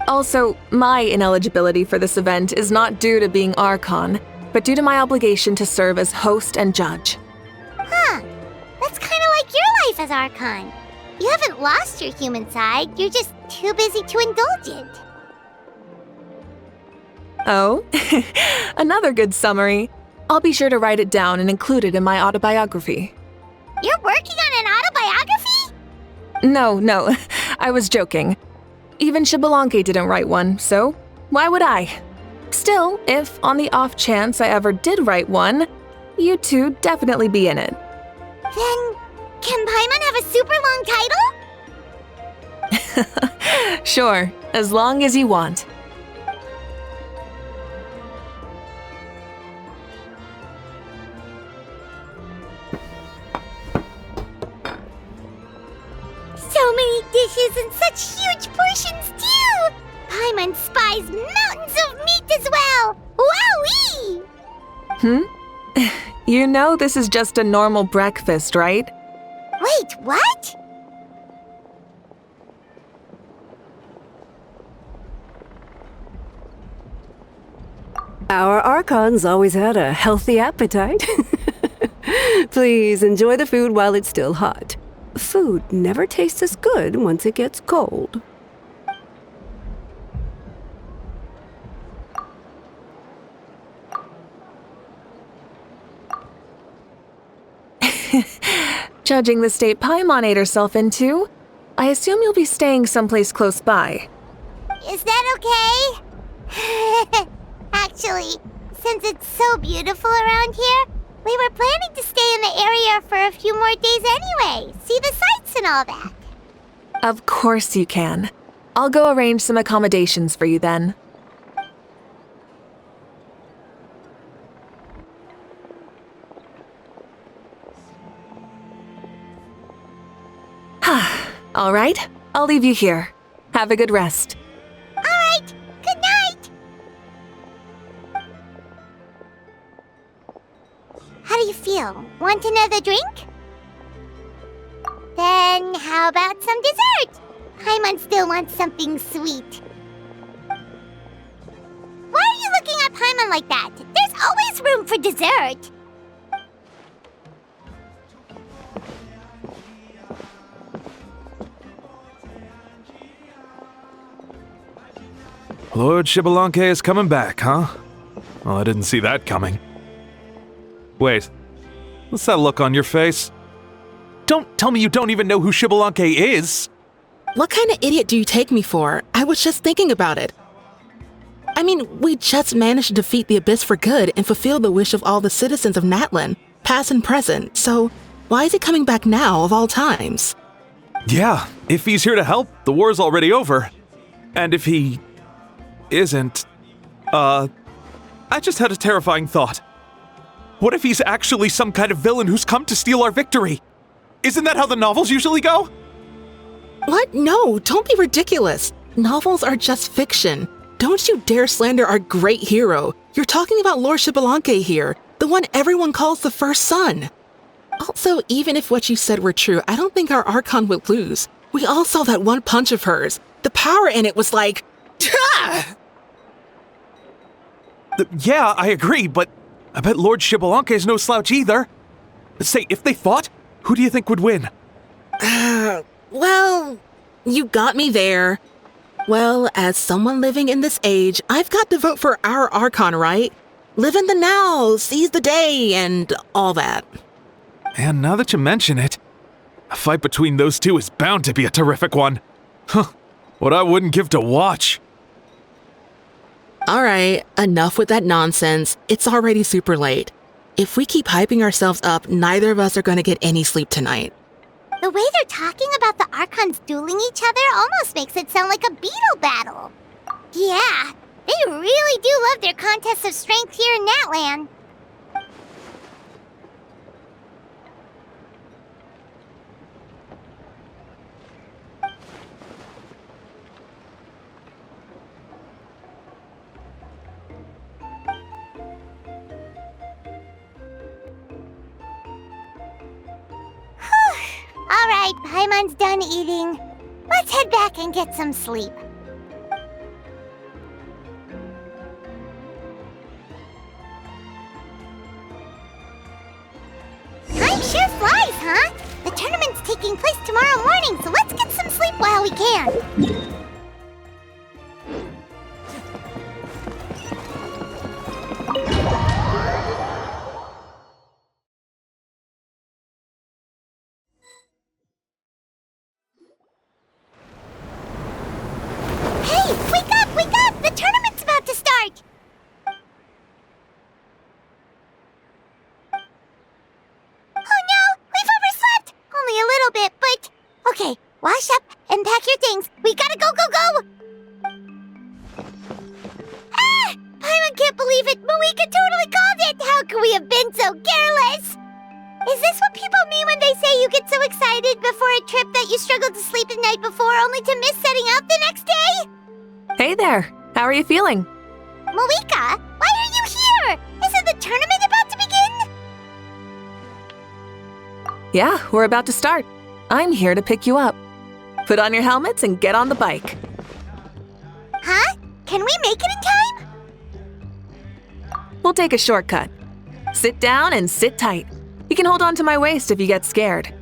Also, my ineligibility for this event is not due to being Archon, but due to my obligation to serve as host and judge. Huh. That's kind of like your life as Archon. You haven't lost your human side, you're just too busy to indulge it. Oh, another good summary. I'll be sure to write it down and include it in my autobiography. You're working on an autobiography? No, I was joking. Even xbalanque didn't write one, so why would I? Still, if on the off chance I ever did write one, you two definitely be in it. Then, can Paimon have a super long title? Sure, as long as you want. So many dishes and such huge portions, too! Paimon spies mountains of meat as well! Wowee! You know this is just a normal breakfast, right? Wait, what? Our Archons always had a healthy appetite. Please enjoy the food while it's still hot. Food never tastes as good once it gets cold. Judging the state Paimon ate herself into, I assume you'll be staying someplace close by. Is that okay? Actually, since it's so beautiful around here, we were planning to stay in the area for a few more days anyway. See the sights and all that. Of course you can. I'll go arrange some accommodations for you then. All right, I'll leave you here. Have a good rest. All right, good night. How do you feel? Want another drink? Then how about some dessert? Paimon still wants something sweet. Why are you looking at Paimon like that? There's always room for dessert. Lord xbalanque is coming back, huh? Well, I didn't see that coming. Wait, what's that look on your face? Don't tell me you don't even know who xbalanque is! What kind of idiot do you take me for? I was just thinking about it. I mean, we just managed to defeat the Abyss for good and fulfill the wish of all the citizens of Natlan, past and present, so why is he coming back now of all times? Yeah, if he's here to help, the war's already over. And if he isn't, I just had a terrifying thought. What if he's actually some kind of villain who's come to steal our victory? Isn't that how the novels usually go? What? No, don't be ridiculous. Novels are just fiction. Don't you dare slander our great hero. You're talking about Lord xbalanque here, the one everyone calls the first son. Also, even if what you said were true, I don't think our Archon would lose. We all saw that one punch of hers. The power in it was like... Tah! Yeah, I agree, but I bet Lord xbalanque is no slouch either. Say, if they fought, who do you think would win? Well, you got me there. Well, as someone living in this age, I've got to vote for our Archon, right? Live in the now, seize the day, and all that. And now that you mention it, a fight between those two is bound to be a terrific one. Huh, what I wouldn't give to watch. Alright, enough with that nonsense. It's already super late. If we keep hyping ourselves up, neither of us are going to get any sleep tonight. The way they're talking about the Archons dueling each other almost makes it sound like a beetle battle. Yeah, they really do love their contests of strength here in Natlan. Alright, Paimon's done eating. Let's head back and get some sleep. Time sure flies, huh? The tournament's taking place tomorrow morning, so let's get some sleep while we can. Hey there! How are you feeling? Mavuika, why are you here? Isn't the tournament about to begin? Yeah, we're about to start. I'm here to pick you up. Put on your helmets and get on the bike. Huh? Can we make it in time? We'll take a shortcut. Sit down and sit tight. You can hold on to my waist if you get scared.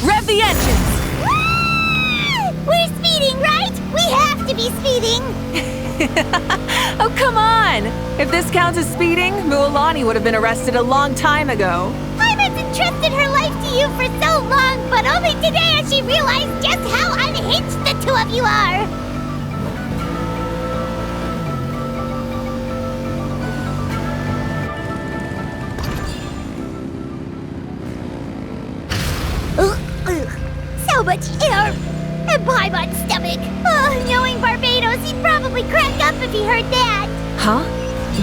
Rev the engines! We're speeding, right? We have to be speeding! Oh, come on! If this counts as speeding, Mualani would have been arrested a long time ago. Paimon's entrusted her life to you for so long, but only today has she realized just how unhinged the two of you are! So much air! And Paimon's stomach! Oh, knowing Barbados, he'd probably crack up if he heard that! Huh?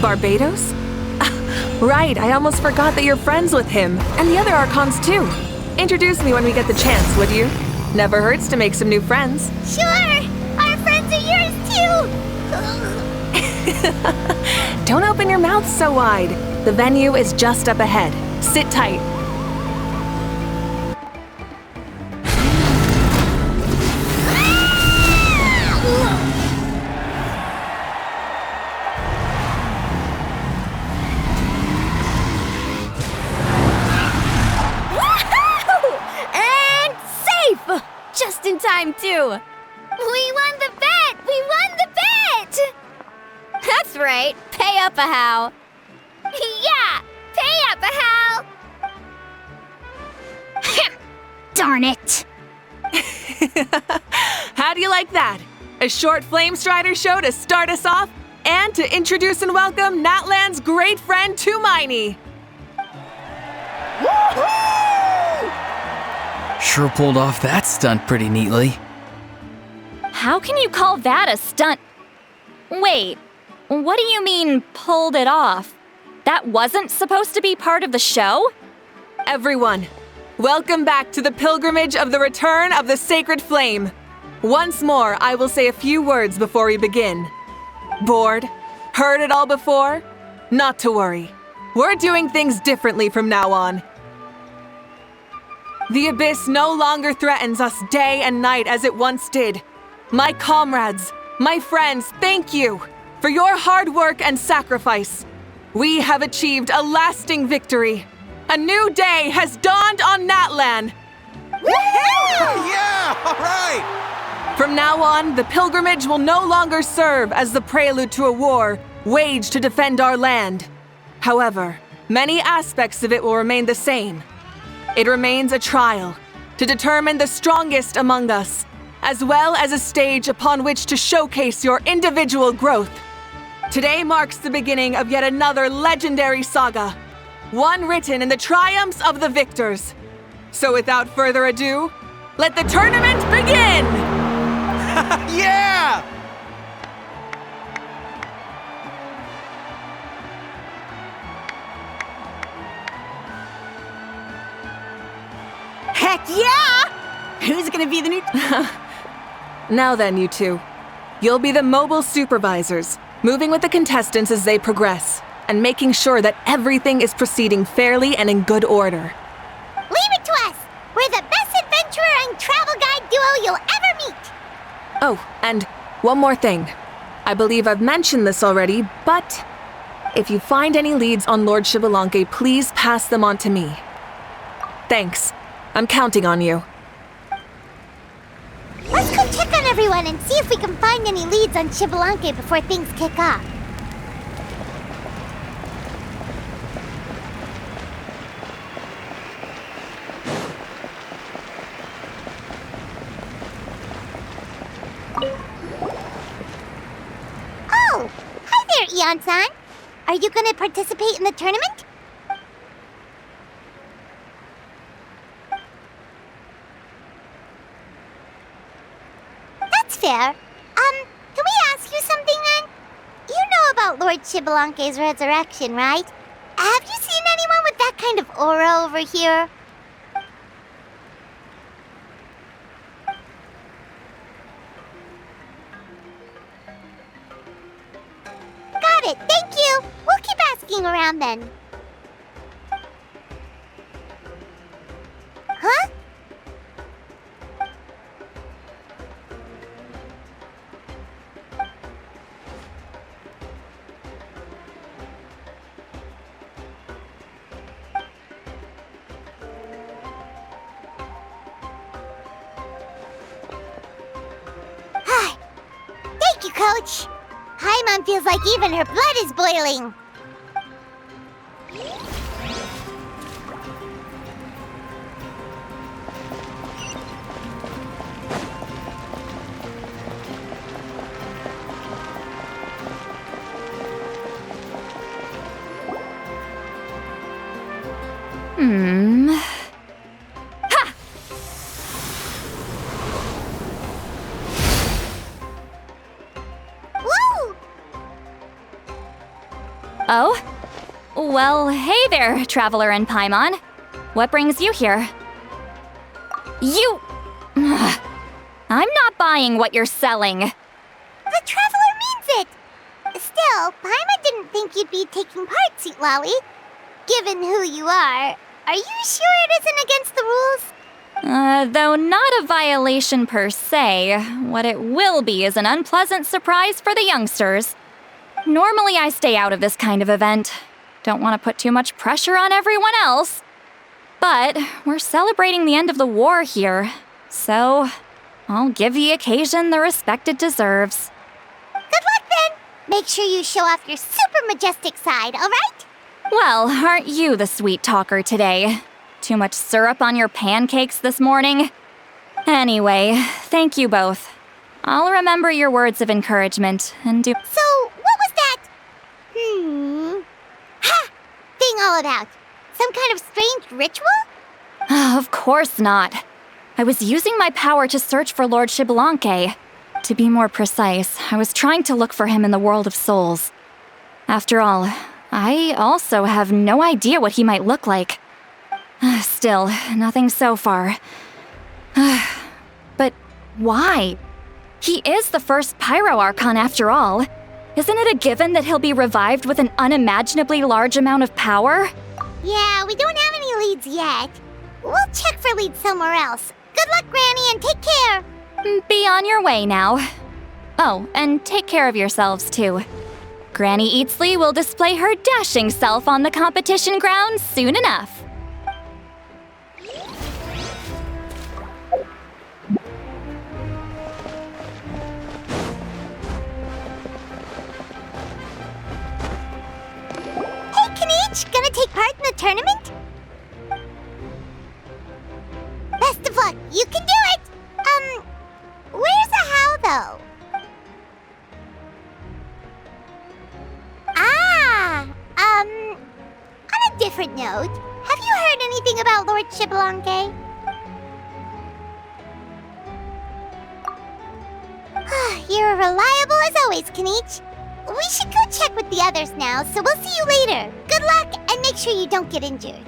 Barbados? Right, I almost forgot that you're friends with him, and the other Archons too. Introduce me when we get the chance, would you? Never hurts to make some new friends. Sure! Our friends are yours too! Don't open your mouth so wide. The venue is just up ahead. Sit tight. And safe! Just in time, too. We won the bet! We won the bet! That's right. Pay up a how. Yeah! Pay up a how! Darn it! How do you like that? A short Flamestrider show to start us off, and to introduce and welcome Natlan's great friend Tumaini. Sure pulled off that stunt pretty neatly. How can you call that a stunt? Wait, what do you mean, pulled it off? That wasn't supposed to be part of the show? Everyone, welcome back to the pilgrimage of the return of the sacred flame. Once more, I will say a few words before we begin. Bored? Heard it all before? Not to worry. We're doing things differently from now on. The abyss no longer threatens us day and night as it once did. My comrades, my friends, thank you for your hard work and sacrifice. We have achieved a lasting victory. A new day has dawned on Natlan. Yeah, all right! From now on, the pilgrimage will no longer serve as the prelude to a war waged to defend our land. However, many aspects of it will remain the same. It remains a trial to determine the strongest among us, as well as a stage upon which to showcase your individual growth. Today marks the beginning of yet another legendary saga, one written in the triumphs of the victors. So without further ado, let the tournament begin! Yeah! Heck yeah! Who's gonna be the new... Now then, you two. You'll be the mobile supervisors, moving with the contestants as they progress, and making sure that everything is proceeding fairly and in good order. Leave it to us! We're the best adventurer and travel guide duo you'll ever meet! Oh, and one more thing. I believe I've mentioned this already, but if you find any leads on Lord xbalanque, please pass them on to me. Thanks. I'm counting on you. Let's go check on everyone and see if we can find any leads on xbalanque before things kick off. Oh! Hi there, Eon-san! Are you gonna participate in the tournament? That's fair. Can we ask you something then? You know about Lord xbalanque's resurrection, right? Have you seen anyone with that kind of aura over here? Got it, thank you! We'll keep asking around then. Huh? Thank you, Coach. Paimon feels like even her blood is boiling. Ha! Woo! Oh? Well, hey there, Traveler and Paimon. What brings you here? You... I'm not buying what you're selling. The Traveler means it! Still, Paimon didn't think you'd be taking part, Sweet Lolly. Given who you are you sure it isn't against the rules? Though not a violation per se, what it will be is an unpleasant surprise for the youngsters. Normally I stay out of this kind of event. Don't want to put too much pressure on everyone else. But we're celebrating the end of the war here, so I'll give the occasion the respect it deserves. Good luck then! Make sure you show off your super majestic side, alright? Well, aren't you the sweet talker today? Too much syrup on your pancakes this morning? Anyway, thank you both. I'll remember your words of encouragement and do— So, what was that? Ha! Thing all about? Some kind of strange ritual? Of course not. I was using my power to search for Lord xbalanque. To be more precise, I was trying to look for him in the world of souls. After all, I also have no idea what he might look like. Still, nothing so far. But why? He is the first Pyro Archon after all. Isn't it a given that he'll be revived with an unimaginably large amount of power? Yeah, we don't have any leads yet. We'll check for leads somewhere else. Good luck, Granny, and take care! Be on your way now. Oh, and take care of yourselves too. Granny Eatsley will display her dashing self on the competition grounds soon enough. Hey, Kanich! Gonna take part in the tournament? Best of luck! You can do it! Where's the how, though? On a different note, have you heard anything about Lord xbalanque? You're reliable as always, Kanich. We should go check with the others now, so we'll see you later. Good luck, and make sure you don't get injured.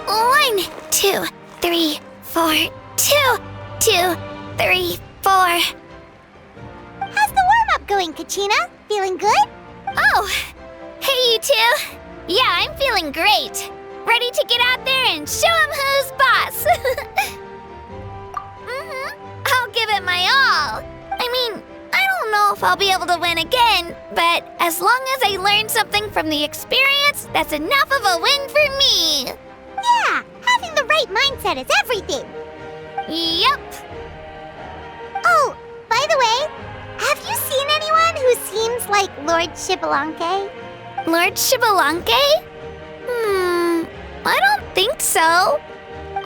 One, 2, 3, 4, 2, 2, 3, 4. How's the warm-up going, Kachina? Feeling good? Oh, hey you two. Yeah, I'm feeling great. Ready to get out there and show 'em who's boss. I'll give it my all. I mean, I don't know if I'll be able to win again, but as long as I learn something from the experience, that's enough of a win for me. Yeah, having the right mindset is everything. Yep. Oh, by the way, have you seen anyone who seems like Lord xbalanque? Lord xbalanque? I don't think so.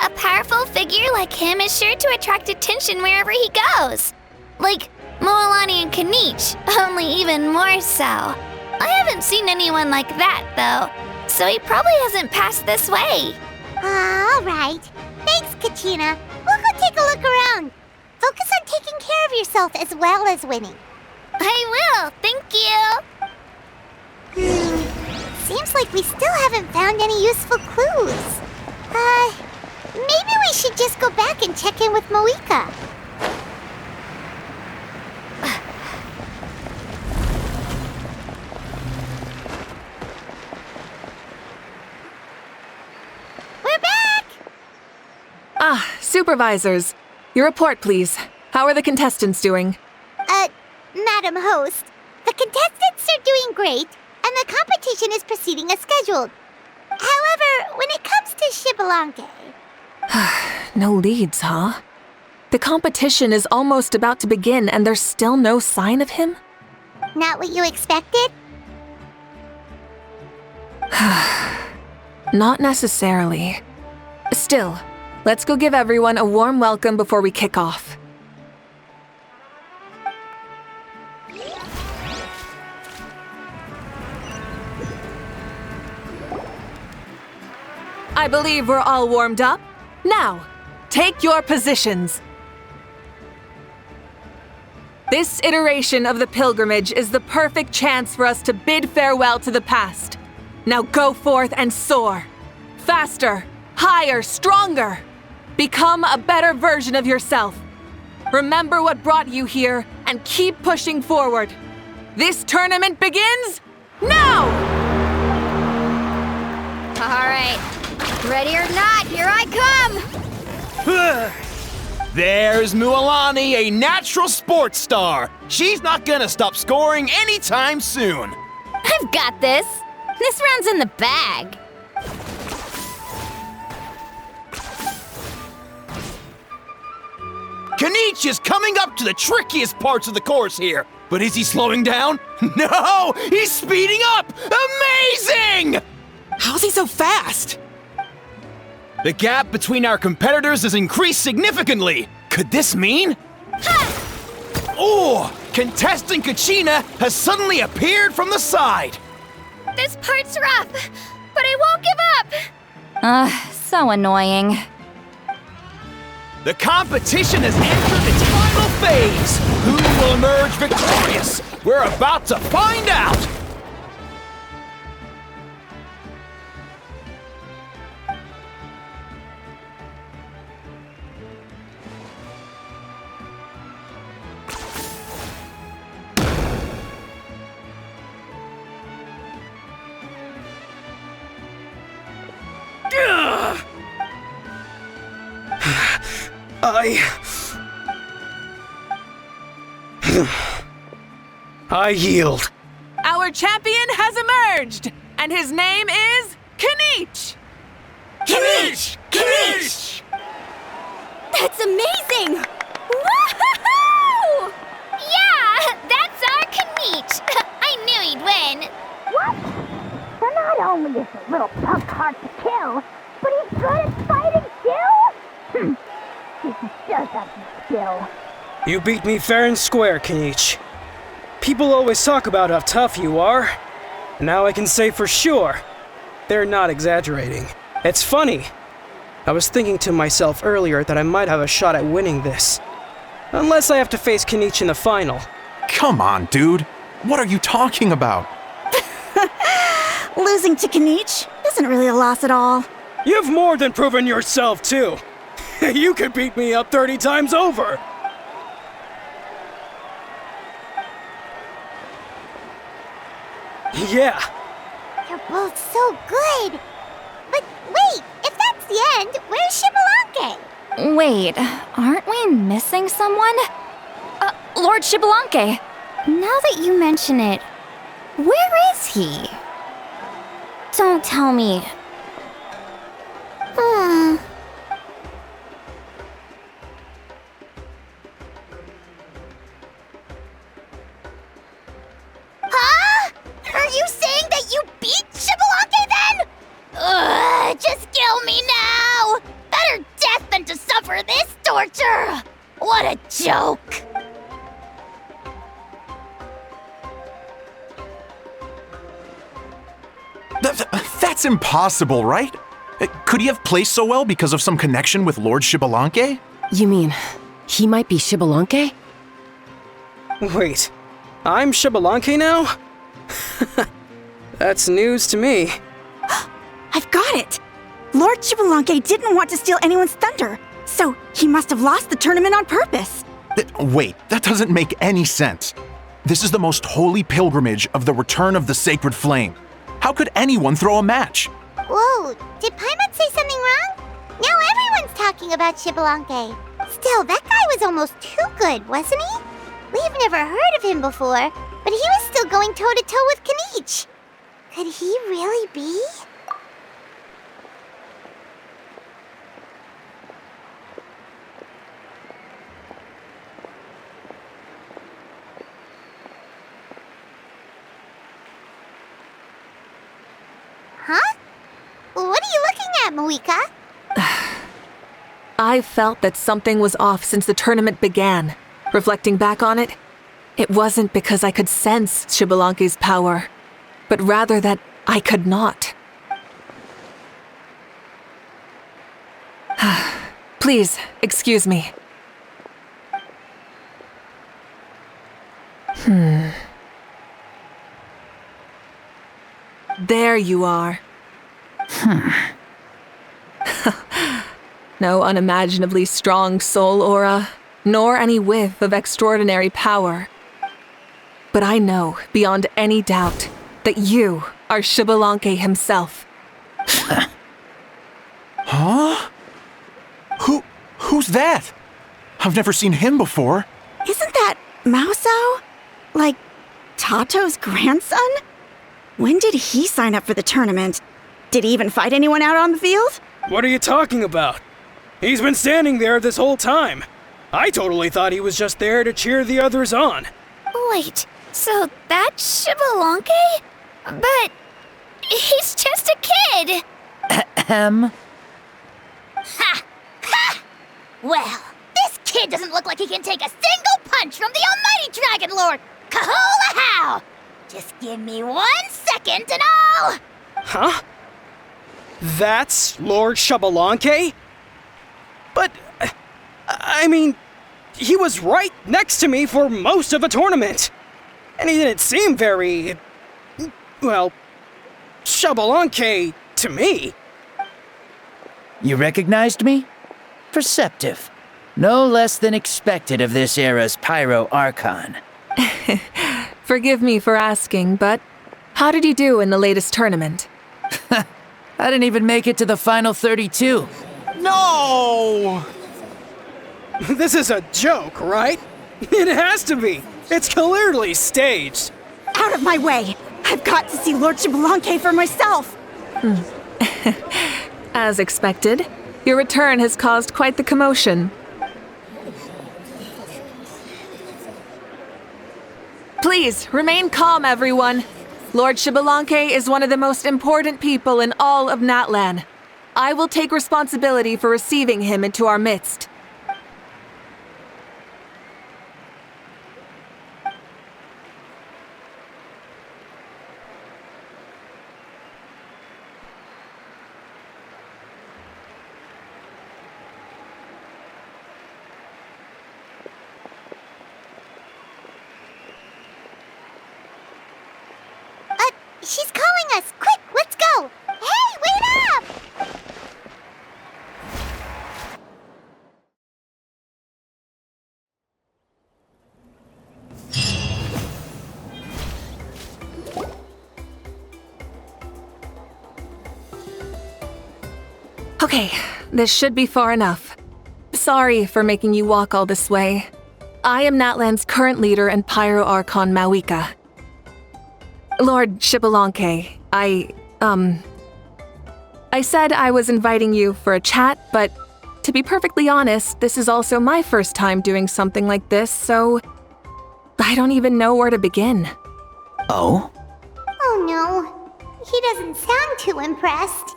A powerful figure like him is sure to attract attention wherever he goes. Like Moalani and Kanich, only even more so. I haven't seen anyone like that, though, so he probably hasn't passed this way. All right. Thanks, Kachina. We'll go take a look around. Focus on taking care of yourself as well as winning. I will, thank you. Seems like we still haven't found any useful clues. Maybe we should just go back and check in with Mavuika. We're back! Supervisors. Your report, please. How are the contestants doing? Madam Host, the contestants are doing great, and the competition is proceeding as scheduled. However, when it comes to xbalanque... No leads, huh? The competition is almost about to begin and there's still no sign of him? Not what you expected? Not necessarily. Still, let's go give everyone a warm welcome before we kick off. I believe we're all warmed up. Now, take your positions. This iteration of the pilgrimage is the perfect chance for us to bid farewell to the past. Now go forth and soar. Faster, higher, stronger. Become a better version of yourself. Remember what brought you here and keep pushing forward. This tournament begins now! All right. Ready or not, here I come! There's Mualani, a natural sports star. She's not gonna stop scoring anytime soon. I've got this. This round's in the bag. Kanichi is coming up to the trickiest parts of the course here. But is he slowing down? No! He's speeding up! Amazing! How's he so fast? The gap between our competitors has increased significantly. Could this mean? Oh! Contestant Kachina has suddenly appeared from the side. This part's rough, but I won't give up. So annoying. The competition has entered its final phase. Who will emerge victorious? We're about to find out. I yield. Our champion has emerged, and his name is Kanichi! Kanichi! Kanichi! That's amazing! Woohoo! Yeah, that's our Kanichi. I knew he'd win. What? So not only is the little punk hard to kill, but he's good at fighting too? He does have some skill. You beat me fair and square, Kanichi. People always talk about how tough you are. Now I can say for sure, they're not exaggerating. It's funny. I was thinking to myself earlier that I might have a shot at winning this. Unless I have to face Kanichi in the final. Come on, dude. What are you talking about? Losing to Kanichi isn't really a loss at all. You've more than proven yourself, too. You could beat me up 30 times over. Yeah. You're both so good. But wait, if that's the end, where's xbalanque? Wait, aren't we missing someone? Lord xbalanque. Now that you mention it, where is he? Don't tell me. Huh? Are you saying that you beat xbalanque then? Ugh, just kill me now! Better death than to suffer this torture! What a joke! That's impossible, right? Could he have played so well because of some connection with Lord xbalanque? You mean, he might be xbalanque? Wait, I'm xbalanque now? That's news to me. I've got it! Lord xbalanque didn't want to steal anyone's thunder, so he must have lost the tournament on purpose. Wait, that doesn't make any sense. This is the most holy pilgrimage of the return of the sacred flame. How could anyone throw a match? Whoa, did Paimon say something wrong? Now everyone's talking about xbalanque. Still, that guy was almost too good, wasn't he? We've never heard of him before, but he was still going toe-to-toe with Kanichi. Could he really be? Huh? What are you looking at, Mavuika? I felt that something was off since the tournament began. Reflecting back on it, it wasn't because I could sense xbalanque's power, but rather that I could not. Please, excuse me. There there you are. No unimaginably strong soul aura, nor any whiff of extraordinary power. But I know, beyond any doubt, that you are xbalanque himself. Huh? Who's that? I've never seen him before. Isn't that Mauso? Like, Tato's grandson? When did he sign up for the tournament? Did he even fight anyone out on the field? What are you talking about? He's been standing there this whole time. I totally thought he was just there to cheer the others on. Wait, so that's xbalanque? But he's just a kid. Ha! Ha! Well, this kid doesn't look like he can take a single punch from the almighty Dragon Lord! Kahola how! Just give me 1 second and I'll... Huh? That's Lord xbalanque? But, I mean, he was right next to me for most of the tournament. And he didn't seem very, well, xbalanque to me. You recognized me? Perceptive. No less than expected of this era's Pyro Archon. Forgive me for asking, but how did you do in the latest tournament? I didn't even make it to the final 32. No! This is a joke, right? It has to be. It's clearly staged. Out of my way! I've got to see Lord xbalanque for myself! As expected, your return has caused quite the commotion. Please, remain calm, everyone. Lord xbalanque is one of the most important people in all of Natlan. I will take responsibility for receiving him into our midst. She's calling us! Quick, let's go! Hey, wait up! Okay, this should be far enough. Sorry for making you walk all this way. I am Natlan's current leader and Pyro Archon Mavuika. Lord xbalanque, I said I was inviting you for a chat, but to be perfectly honest, this is also my first time doing something like this, so I don't even know where to begin. Oh? Oh no, he doesn't sound too impressed.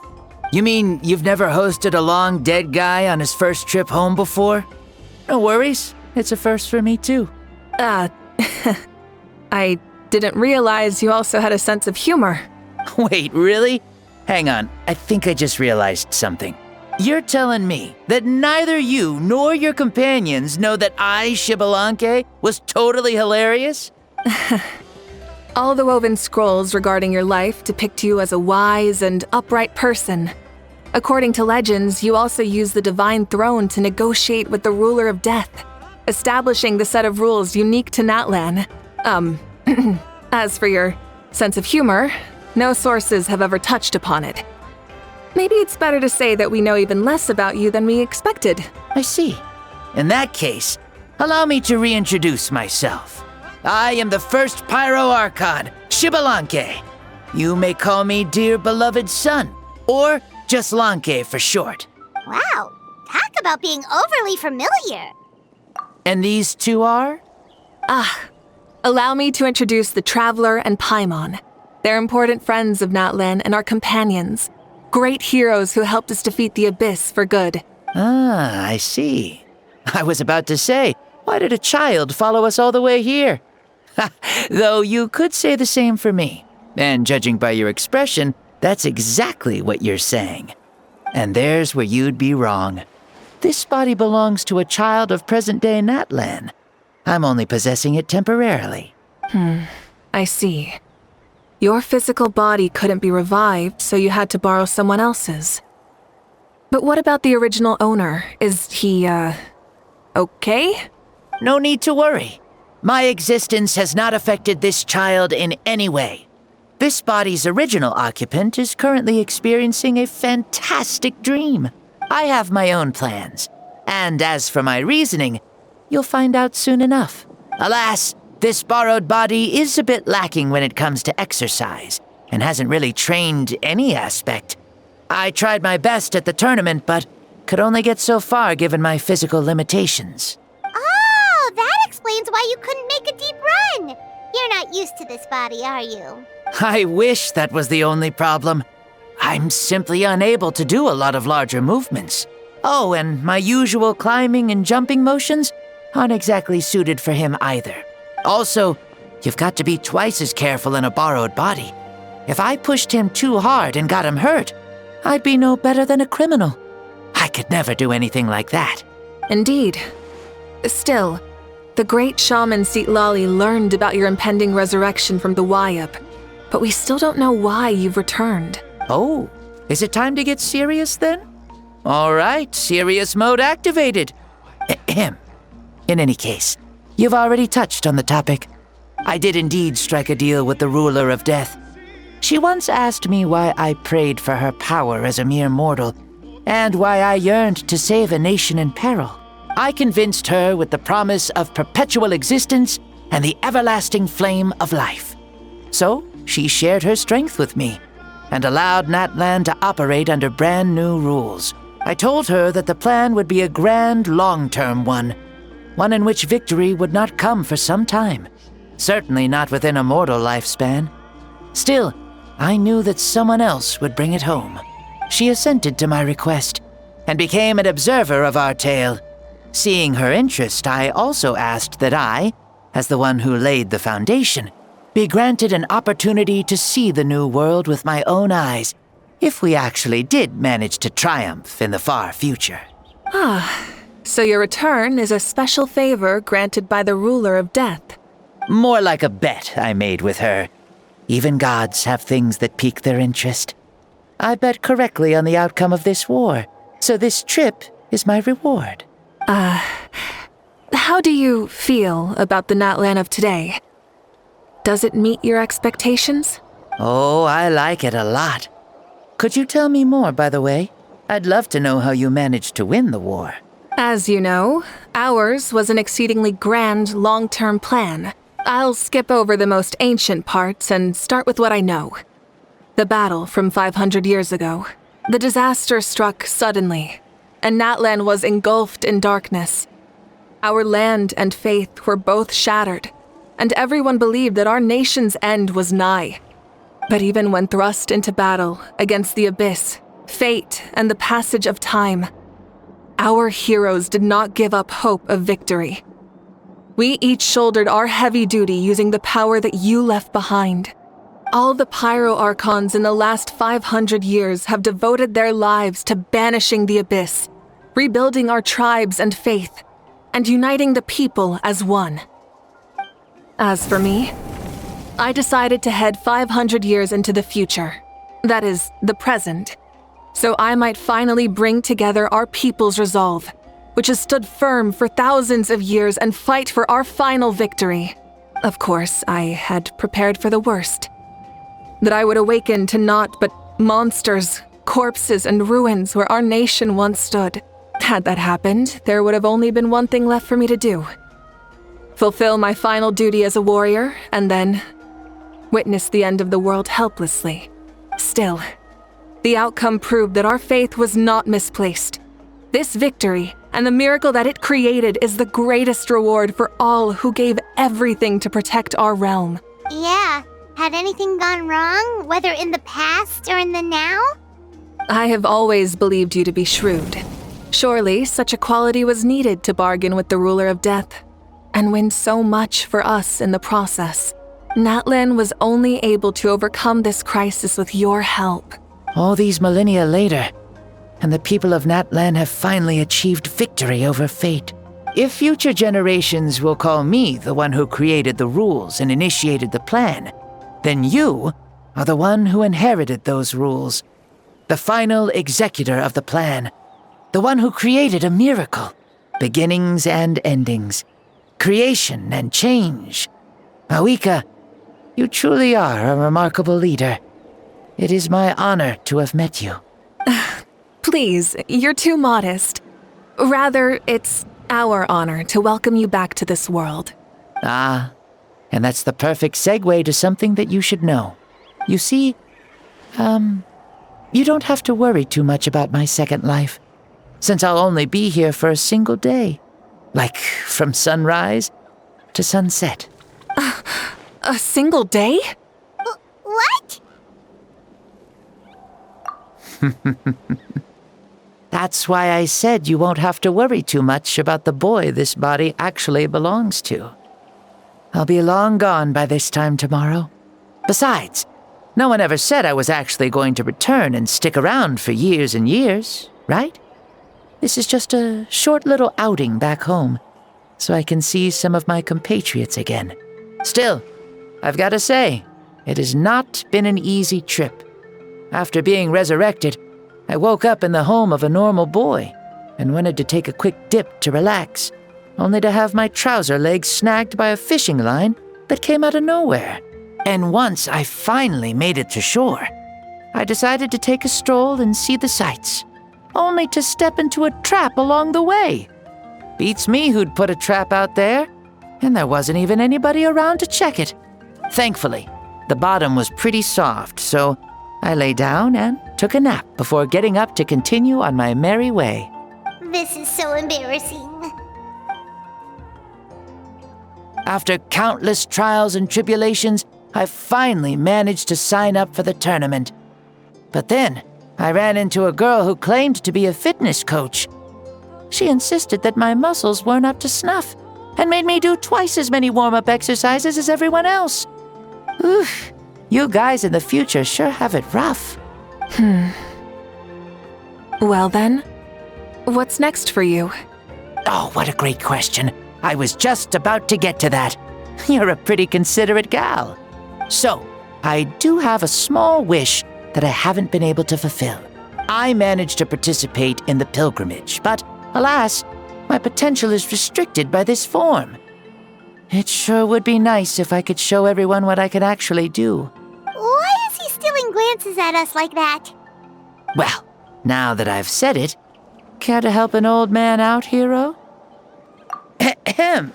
You mean you've never hosted a long dead guy on his first trip home before? No worries, it's a first for me too. I didn't realize you also had a sense of humor. Wait, really? Hang on, I think I just realized something. You're telling me that neither you nor your companions know that I, xbalanque, was totally hilarious? All the woven scrolls regarding your life depict you as a wise and upright person. According to legends, you also use the divine throne to negotiate with the ruler of death, establishing the set of rules unique to Natlan. As for your sense of humor, no sources have ever touched upon it. Maybe it's better to say that we know even less about you than we expected. I see. In that case, allow me to reintroduce myself. I am the first Pyro Archon, xbalanque. You may call me dear beloved son, or just Lanque for short. Wow, talk about being overly familiar. And these two are? Allow me to introduce the Traveler and Paimon. They're important friends of Natlan and our companions. Great heroes who helped us defeat the Abyss for good. Ah, I see. I was about to say, why did a child follow us all the way here? Though you could say the same for me. And judging by your expression, that's exactly what you're saying. And there's where you'd be wrong. This body belongs to a child of present-day Natlan. I'm only possessing it temporarily. I see. Your physical body couldn't be revived, so you had to borrow someone else's. But what about the original owner? Is he, okay? No need to worry. My existence has not affected this child in any way. This body's original occupant is currently experiencing a fantastic dream. I have my own plans. And as for my reasoning, you'll find out soon enough. Alas, this borrowed body is a bit lacking when it comes to exercise, and hasn't really trained any aspect. I tried my best at the tournament, but could only get so far given my physical limitations. Oh, that explains why you couldn't make a deep run. You're not used to this body, are you? I wish that was the only problem. I'm simply unable to do a lot of larger movements. Oh, and my usual climbing and jumping motions aren't exactly suited for him either. Also, you've got to be twice as careful in a borrowed body. If I pushed him too hard and got him hurt, I'd be no better than a criminal. I could never do anything like that. Indeed. Still, the great shaman Lali learned about your impending resurrection from the Wayup, but we still don't know why you've returned. Oh, is it time to get serious then? All right, serious mode activated. Ahem. In any case, you've already touched on the topic. I did indeed strike a deal with the ruler of death. She once asked me why I prayed for her power as a mere mortal, and why I yearned to save a nation in peril. I convinced her with the promise of perpetual existence and the everlasting flame of life. So, she shared her strength with me, and allowed Natlan to operate under brand new rules. I told her that the plan would be a grand, long-term one in which victory would not come for some time, certainly not within a mortal lifespan. Still, I knew that someone else would bring it home. She assented to my request, and became an observer of our tale. Seeing her interest, I also asked that I, as the one who laid the foundation, be granted an opportunity to see the new world with my own eyes, if we actually did manage to triumph in the far future. Ah, so your return is a special favor granted by the ruler of death. More like a bet I made with her. Even gods have things that pique their interest. I bet correctly on the outcome of this war, so this trip is my reward. How do you feel about the Natlan of today? Does it meet your expectations? Oh, I like it a lot. Could you tell me more, by the way? I'd love to know how you managed to win the war. As you know, ours was an exceedingly grand, long-term plan. I'll skip over the most ancient parts and start with what I know. The battle from 500 years ago. The disaster struck suddenly, and Natlan was engulfed in darkness. Our land and faith were both shattered, and everyone believed that our nation's end was nigh. But even when thrust into battle against the abyss, fate, and the passage of time, our heroes did not give up hope of victory. We each shouldered our heavy duty using the power that you left behind. All the Pyro Archons in the last 500 years have devoted their lives to banishing the abyss, rebuilding our tribes and faith, and uniting the people as one. As for me, I decided to head 500 years into the future, that is, the present, so I might finally bring together our people's resolve, which has stood firm for thousands of years, and fight for our final victory. Of course, I had prepared for the worst. That I would awaken to naught but monsters, corpses, and ruins where our nation once stood. Had that happened, there would have only been one thing left for me to do. Fulfill my final duty as a warrior, and then witness the end of the world helplessly. Still, the outcome proved that our faith was not misplaced. This victory, and the miracle that it created, is the greatest reward for all who gave everything to protect our realm. Yeah. Had anything gone wrong, whether in the past or in the now? I have always believed you to be shrewd. Surely, such a quality was needed to bargain with the ruler of death, and win so much for us in the process. Natlan was only able to overcome this crisis with your help. All these millennia later, and the people of Natlan have finally achieved victory over fate. If future generations will call me the one who created the rules and initiated the plan, then you or the one who inherited those rules, the final executor of the plan, the one who created a miracle, beginnings and endings, creation and change. Mavuika, you truly are a remarkable leader. It is my honor to have met you. Please, you're too modest. Rather, it's our honor to welcome you back to this world. Ah, and that's the perfect segue to something that you should know. You see, you don't have to worry too much about my second life, since I'll only be here for a single day. Like, from sunrise to sunset. A single day? What? That's why I said you won't have to worry too much about the boy this body actually belongs to. I'll be long gone by this time tomorrow. Besides, no one ever said I was actually going to return and stick around for years and years, right? This is just a short little outing back home, so I can see some of my compatriots again. Still, I've got to say, it has not been an easy trip. After being resurrected, I woke up in the home of a normal boy and wanted to take a quick dip to relax, only to have my trouser legs snagged by a fishing line that came out of nowhere. And once I finally made it to shore, I decided to take a stroll and see the sights, only to step into a trap along the way. Beats me who'd put a trap out there, and there wasn't even anybody around to check it. Thankfully, the bottom was pretty soft, so I lay down and took a nap before getting up to continue on my merry way. This is so embarrassing. After countless trials and tribulations, I finally managed to sign up for the tournament. But then, I ran into a girl who claimed to be a fitness coach. She insisted that my muscles weren't up to snuff, and made me do twice as many warm-up exercises as everyone else. Oof, you guys in the future sure have it rough. Well then, what's next for you? Oh, what a great question. I was just about to get to that. You're a pretty considerate gal. So, I do have a small wish that I haven't been able to fulfill. I managed to participate in the pilgrimage, but alas, my potential is restricted by this form. It sure would be nice if I could show everyone what I could actually do. Why is he stealing glances at us like that? Well, now that I've said it, care to help an old man out, hero? Ahem.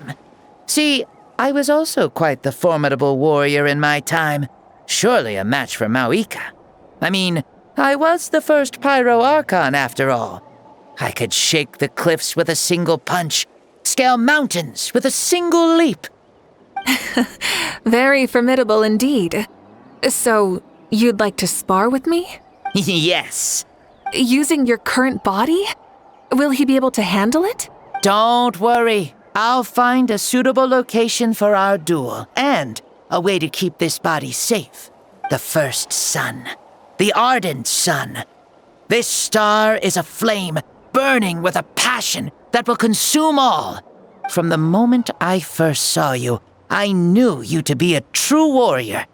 See, I was also quite the formidable warrior in my time. Surely a match for Mavuika. I mean, I was the first Pyro Archon after all. I could shake the cliffs with a single punch, scale mountains with a single leap. Very formidable indeed. So, you'd like to spar with me? Yes. Using your current body? Will he be able to handle it? Don't worry. I'll find a suitable location for our duel, and a way to keep this body safe. The first sun. The ardent sun. This star is a flame, burning with a passion that will consume all. From the moment I first saw you, I knew you to be a true warrior,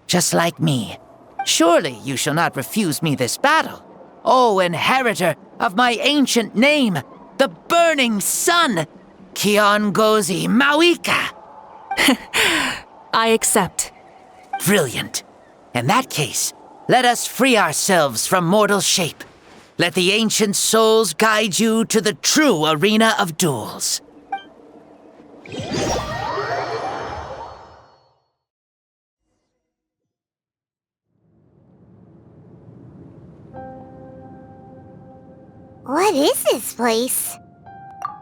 just like me. Surely you shall not refuse me this battle, O inheritor of my ancient name, the burning sun, Kiongozi Mavuika. I accept. Brilliant. In that case, let us free ourselves from mortal shape. Let the ancient souls guide you to the true arena of duels. What is this place?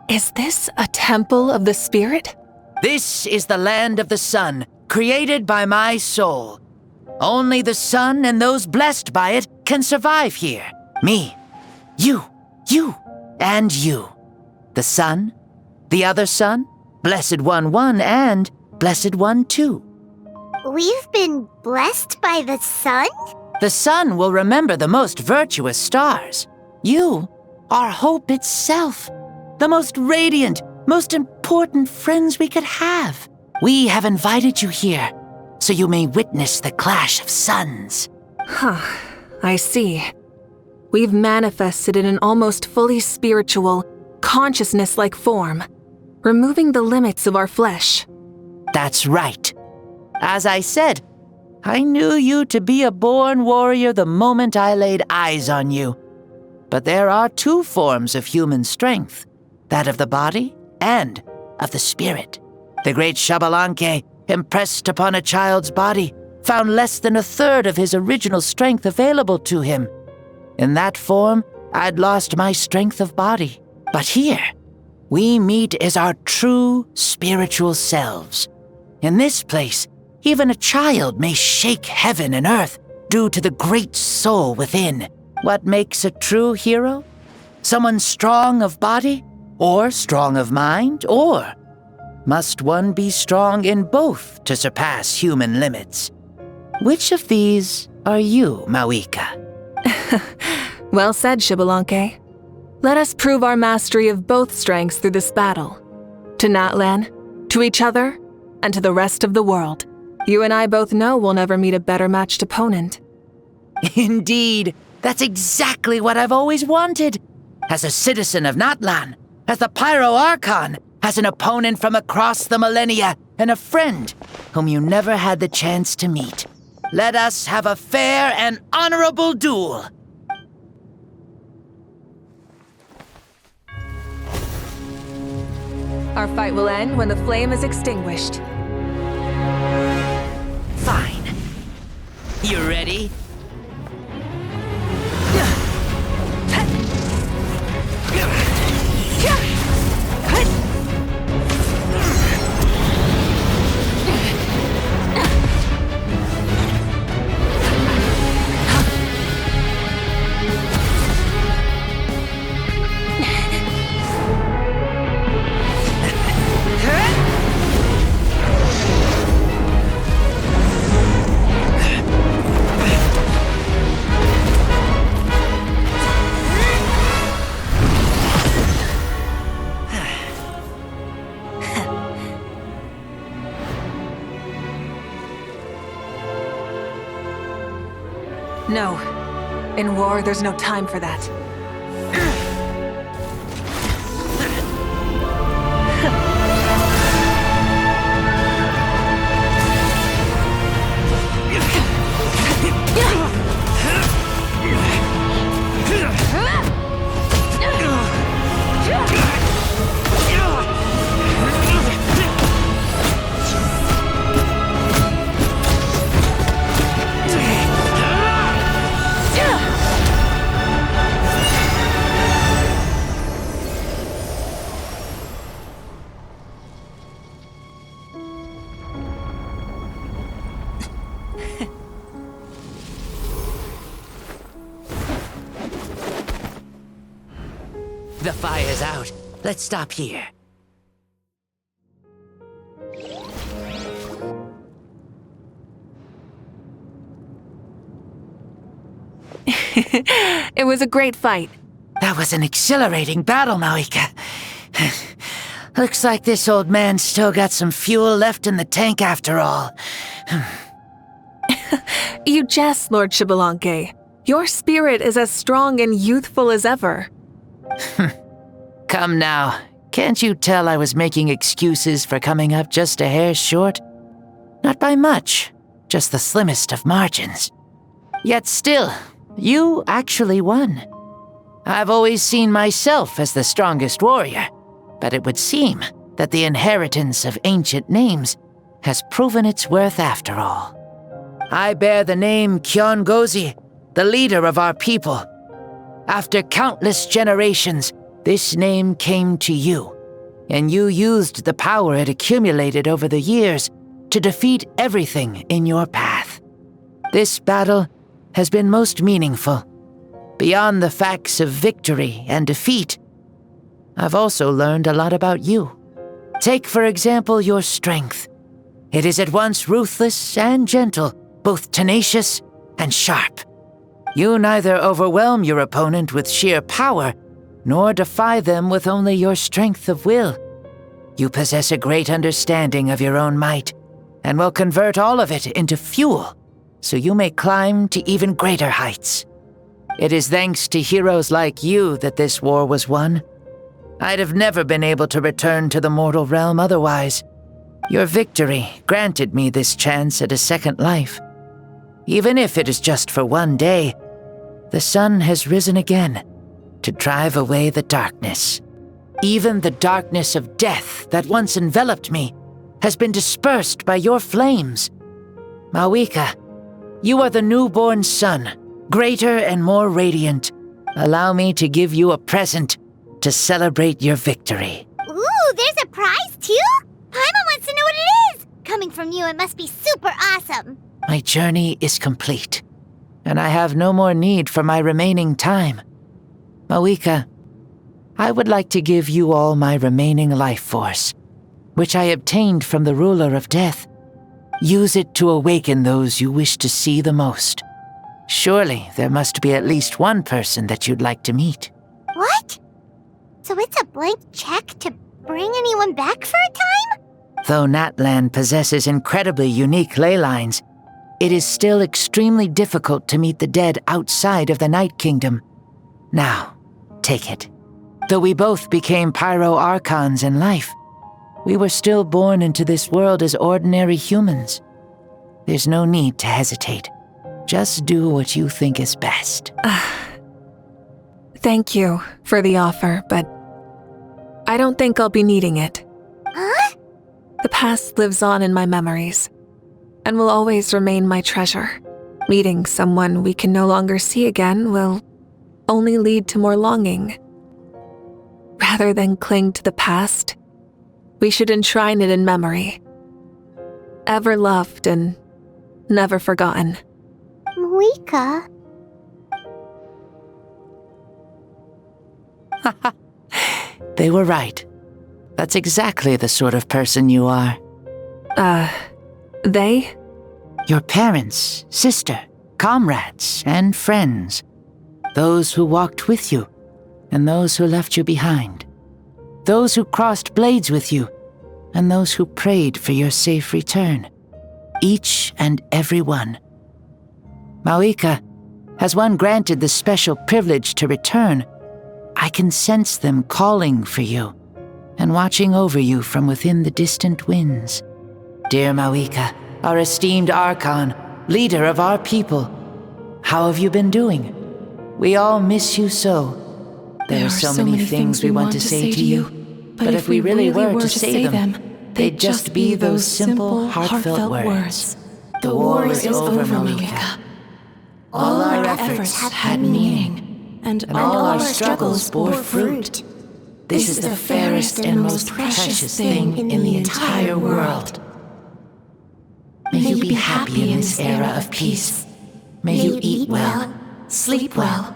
Is this a temple of the spirit? This is the land of the sun, created by my soul. Only the sun and those blessed by it can survive here. Me, you, and you. The sun, the other sun, Blessed One 1, and Blessed One 2. We've been blessed by the sun? The sun will remember the most virtuous stars. You are hope itself. The most radiant, most important friends we could have. We have invited you here so you may witness the clash of suns. Huh, I see. We've manifested in an almost fully spiritual, consciousness-like form, removing the limits of our flesh. That's right. As I said, I knew you to be a born warrior the moment I laid eyes on you. But there are two forms of human strength, that of the body and of the spirit. The great xbalanque, impressed upon a child's body, found less than a third of his original strength available to him. In that form, I'd lost my strength of body. But here, we meet as our true spiritual selves. In this place, even a child may shake heaven and earth due to the great soul within. What makes a true hero? Someone strong of body, or strong of mind, or must one be strong in both to surpass human limits? Which of these are you, Mavuika? Well said, xbalanque. Let us prove our mastery of both strengths through this battle. To Natlan, to each other, and to the rest of the world. You and I both know we'll never meet a better matched opponent. Indeed, that's exactly what I've always wanted. As a citizen of Natlan, as the Pyro Archon, as an opponent from across the millennia, and a friend whom you never had the chance to meet. Let us have a fair and honorable duel. Our fight will end when the flame is extinguished. Fine. You ready? No. In war, there's no time for that. The fire's out. Let's stop here. It was a great fight. That was an exhilarating battle, Mavuika. Looks like this old man's still got some fuel left in the tank after all. You jest, Lord xbalanque. Your spirit is as strong and youthful as ever. Come now. Can't you tell I was making excuses for coming up just a hair short? Not by much, just the slimmest of margins. Yet still, you actually won. I've always seen myself as the strongest warrior, but it would seem that the inheritance of ancient names has proven its worth after all. I bear the name Kiongozi, the leader of our people. After countless generations, this name came to you, and you used the power it accumulated over the years to defeat everything in your path. This battle has been most meaningful. Beyond the facts of victory and defeat, I've also learned a lot about you. Take, for example, your strength. It is at once ruthless and gentle, both tenacious and sharp. You neither overwhelm your opponent with sheer power, nor defy them with only your strength of will. You possess a great understanding of your own might, and will convert all of it into fuel, so you may climb to even greater heights. It is thanks to heroes like you that this war was won. I'd have never been able to return to the mortal realm otherwise. Your victory granted me this chance at a second life. Even if it is just for one day, the sun has risen again to drive away the darkness. Even the darkness of death that once enveloped me has been dispersed by your flames. Mavuika, you are the newborn sun, greater and more radiant. Allow me to give you a present to celebrate your victory. Ooh, there's a prize too? Paimon wants to know what it is! Coming from you, it must be super awesome. My journey is complete, and I have no more need for my remaining time. Mavuika, I would like to give you all my remaining life force, which I obtained from the ruler of death. Use it to awaken those you wish to see the most. Surely there must be at least one person that you'd like to meet. What? So it's a blank check to bring anyone back for a time? Though Natlan possesses incredibly unique ley lines, it is still extremely difficult to meet the dead outside of the Night Kingdom. Now, take it. Though we both became Pyro Archons in life, we were still born into this world as ordinary humans. There's no need to hesitate. Just do what you think is best. Thank you for the offer, but I don't think I'll be needing it. Huh? The past lives on in my memories, and will always remain my treasure. Meeting someone we can no longer see again will only lead to more longing. Rather than cling to the past, we should enshrine it in memory. Ever loved and never forgotten. Mavuika? They were right. That's exactly the sort of person you are. They? Your parents, sister, comrades, and friends. Those who walked with you, and those who left you behind. Those who crossed blades with you, and those who prayed for your safe return. Each and every one. Mavuika, as one granted the special privilege to return, I can sense them calling for you, and watching over you from within the distant winds. Dear Mavuika, our esteemed Archon, leader of our people, how have you been doing? We all miss you so. There are so many things we want to say to you, but if we really were to say them, they'd just be those simple, heartfelt words. The war is over, Mavuika. All our efforts had meaning, and all our struggles bore fruit. This is the fairest and most precious thing in the entire world. May you be happy in this era of peace. May you eat well, sleep well,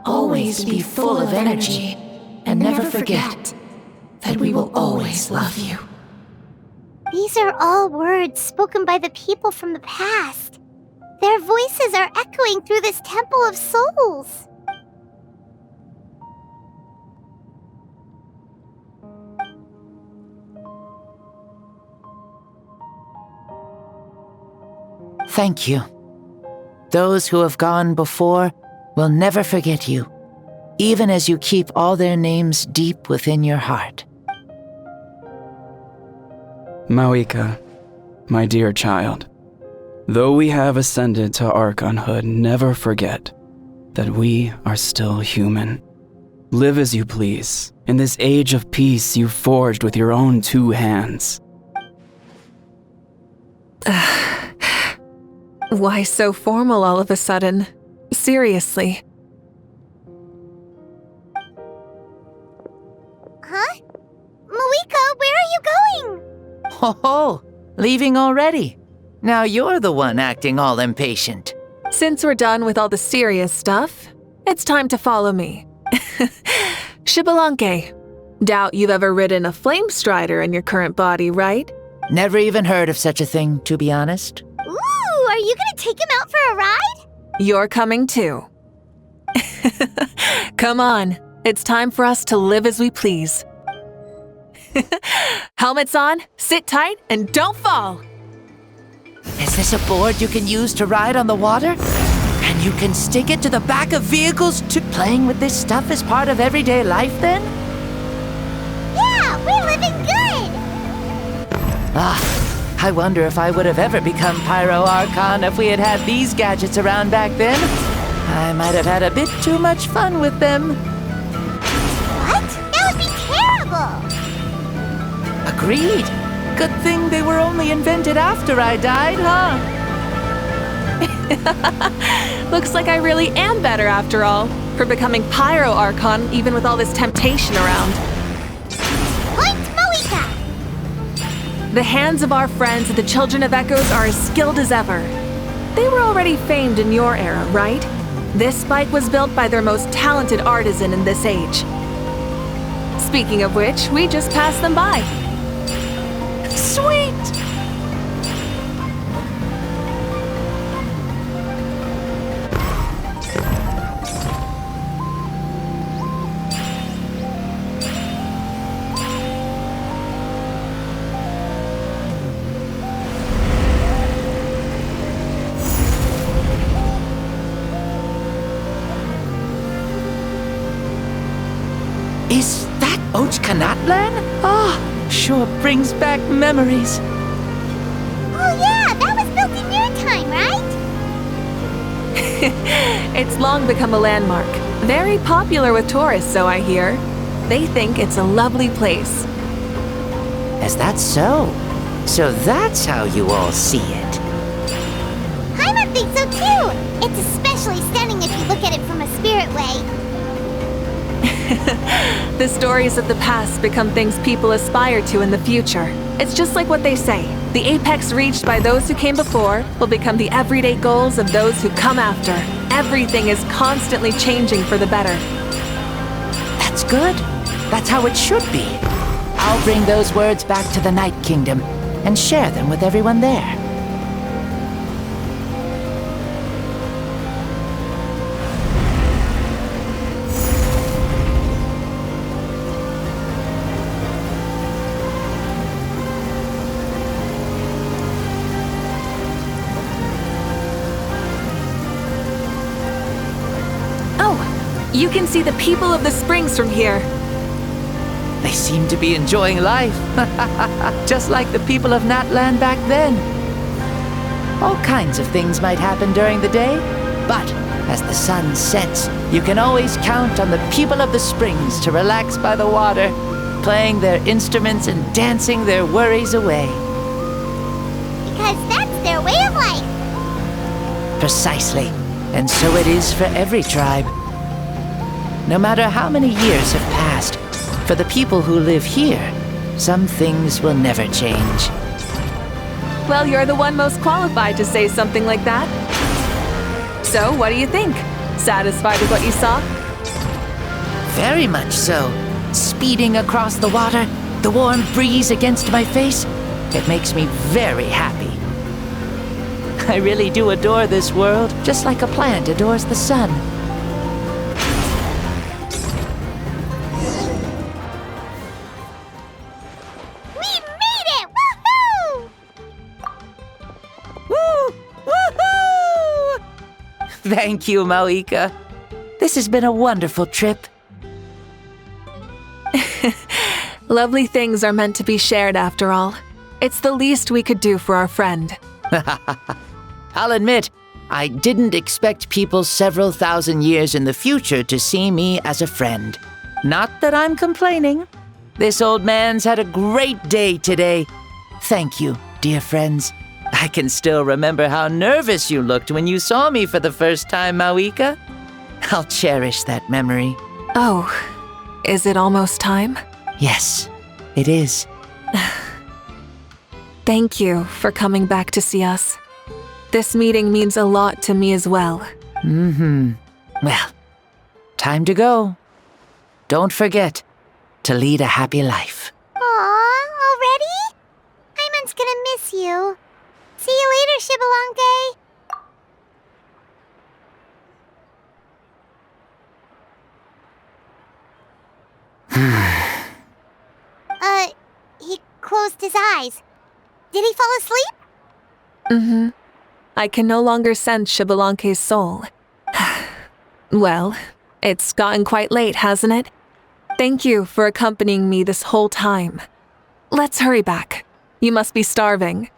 always be full of energy, and never forget that we will always love you. These are all words spoken by the people from the past. Their voices are echoing through this Temple of Souls. Thank you. Those who have gone before will never forget you, even as you keep all their names deep within your heart. Mavuika, my dear child, though we have ascended to Archonhood, never forget that we are still human. Live as you please, in this age of peace you forged with your own 2 hands. Why so formal all of a sudden? Seriously. Huh? Mavuika, where are you going? Ho, leaving already? Now you're the one acting all impatient. Since we're done with all the serious stuff, it's time to follow me. xbalanque. Doubt you've ever ridden a flame strider in your current body, right? Never even heard of such a thing, to be honest. Ooh, are you gonna take him out for a ride? You're coming too. Come on, it's time for us to live as we please. Helmets on, sit tight, and don't fall! Is this a board you can use to ride on the water? And you can stick it to the back of vehicles too? Playing with this stuff is part of everyday life then? Yeah, we're living good! I wonder if I would have ever become Pyro Archon if we had had these gadgets around back then. I might have had a bit too much fun with them. What? That would be terrible! Agreed. Good thing they were only invented after I died, huh? Looks like I really am better after all, for becoming Pyro Archon even with all this temptation around. Point Mavuika! The hands of our friends, the Children of Echoes, are as skilled as ever. They were already famed in your era, right? This spike was built by their most talented artisan in this age. Speaking of which, we just passed them by. Sweet! Is that Ochkanatlan? Sure brings back memories. Oh yeah, that was built in your time, right? It's long become a landmark. Very popular with tourists, so I hear. They think it's a lovely place. Is that so? So that's how you all see it. Heimer thinks so too! It's especially stunning if you look at it from a spirit way. The stories of the past become things people aspire to in the future. It's just like what they say. The apex reached by those who came before will become the everyday goals of those who come after. Everything is constantly changing for the better. That's good. That's how it should be. I'll bring those words back to the Night Kingdom and share them with everyone there. You can see the people of the springs from here. They seem to be enjoying life. Just like the people of Natland back then. All kinds of things might happen during the day, but as the sun sets, you can always count on the people of the springs to relax by the water, playing their instruments and dancing their worries away. Because that's their way of life. Precisely. And so it is for every tribe. No matter how many years have passed, for the people who live here, some things will never change. Well, you're the one most qualified to say something like that. So, what do you think? Satisfied with what you saw? Very much so. Speeding across the water, the warm breeze against my face, it makes me very happy. I really do adore this world, just like a plant adores the sun. Thank you, Mavuika. This has been a wonderful trip. Lovely things are meant to be shared after all. It's the least we could do for our friend. I'll admit, I didn't expect people several thousand years in the future to see me as a friend. Not that I'm complaining. This old man's had a great day today. Thank you, dear friends. I can still remember how nervous you looked when you saw me for the first time, Mavuika. I'll cherish that memory. Oh, is it almost time? Yes, it is. Thank you for coming back to see us. This meeting means a lot to me as well. Well, time to go. Don't forget to lead a happy life. Aw, already? Hyman's gonna miss you. See you later, xbalanque. He closed his eyes. Did he fall asleep? Mm-hmm. I can no longer sense xbalanque's soul. Well, it's gotten quite late, hasn't it? Thank you for accompanying me this whole time. Let's hurry back. You must be starving.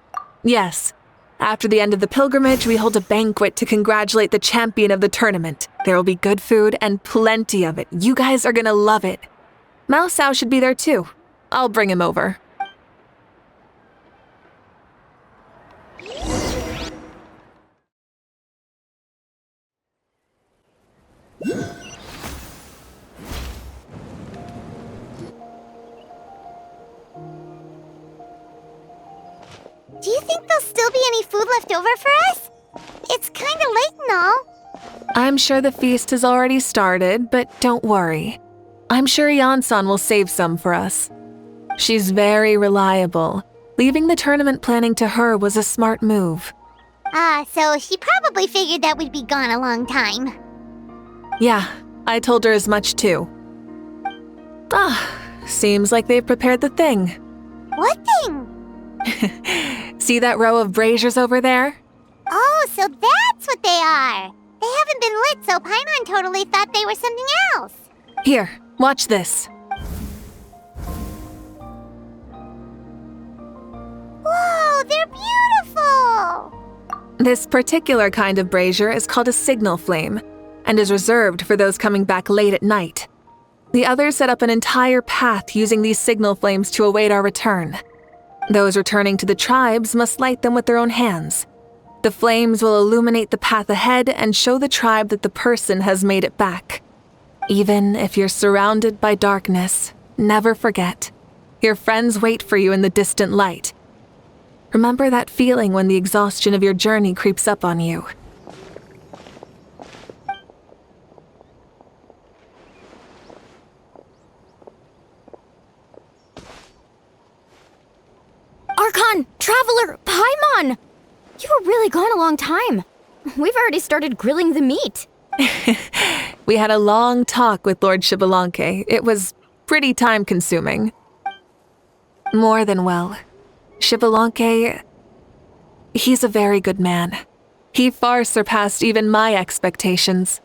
Yes. After the end of the pilgrimage, we hold a banquet to congratulate the champion of the tournament. There will be good food and plenty of it. You guys are gonna love it. Maosao should be there too. I'll bring him over. Do you think there'll still be any food left over for us? It's kinda late and all. I'm sure the feast has already started, but don't worry. I'm sure Yansan will save some for us. She's very reliable. Leaving the tournament planning to her was a smart move. So she probably figured that we'd be gone a long time. Yeah, I told her as much too. Seems like they've prepared the thing. What thing? See that row of braziers over there? Oh, so that's what they are. They haven't been lit, so Paimon totally thought they were something else. Here, watch this. Whoa, they're beautiful! This particular kind of brazier is called a signal flame, and is reserved for those coming back late at night. The others set up an entire path using these signal flames to await our return. Those returning to the tribes must light them with their own hands. The flames will illuminate the path ahead and show the tribe that the person has made it back. Even if you're surrounded by darkness, never forget. Your friends wait for you in the distant light. Remember that feeling when the exhaustion of your journey creeps up on you. Archon! Traveler! Paimon! You were really gone a long time. We've already started grilling the meat. We had a long talk with Lord xbalanque. It was pretty time-consuming. More than well. xbalanque, he's a very good man. He far surpassed even my expectations.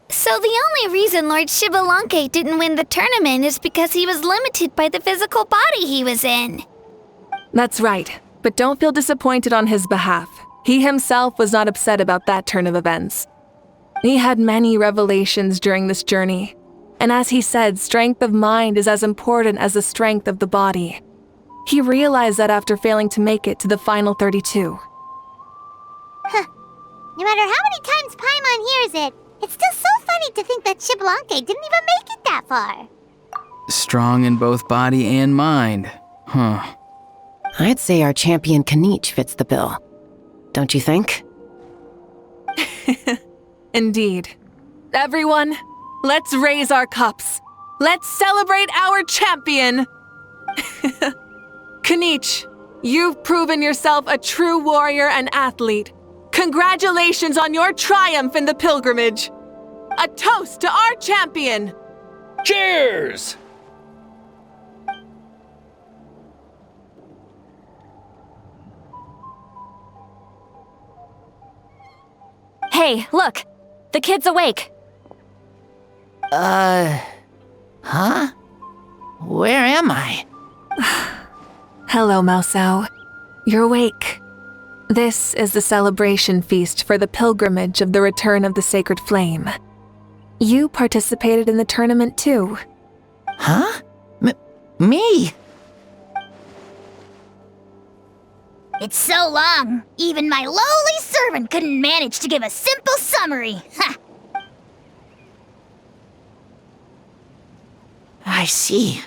So the only reason Lord xbalanque didn't win the tournament is because he was limited by the physical body he was in. That's right, but don't feel disappointed on his behalf. He himself was not upset about that turn of events. He had many revelations during this journey, and as he said, strength of mind is as important as the strength of the body. He realized that after failing to make it to the final 32. Huh. No matter how many times Paimon hears it, it's still so funny to think that xbalanque didn't even make it that far. Strong in both body and mind. Huh. I'd say our champion Kaniche fits the bill. Don't you think? Indeed. Everyone, let's raise our cups. Let's celebrate our champion! Kaniche, you've proven yourself a true warrior and athlete. Congratulations on your triumph in the pilgrimage! A toast to our champion! Cheers! Hey, look! The kid's awake! Huh? Where am I? Hello, Maosao. You're awake. This is the celebration feast for the pilgrimage of the return of the sacred flame. You participated in the tournament too. Huh? Me? It's so long, even my lowly servant couldn't manage to give a simple summary. Ha! I see.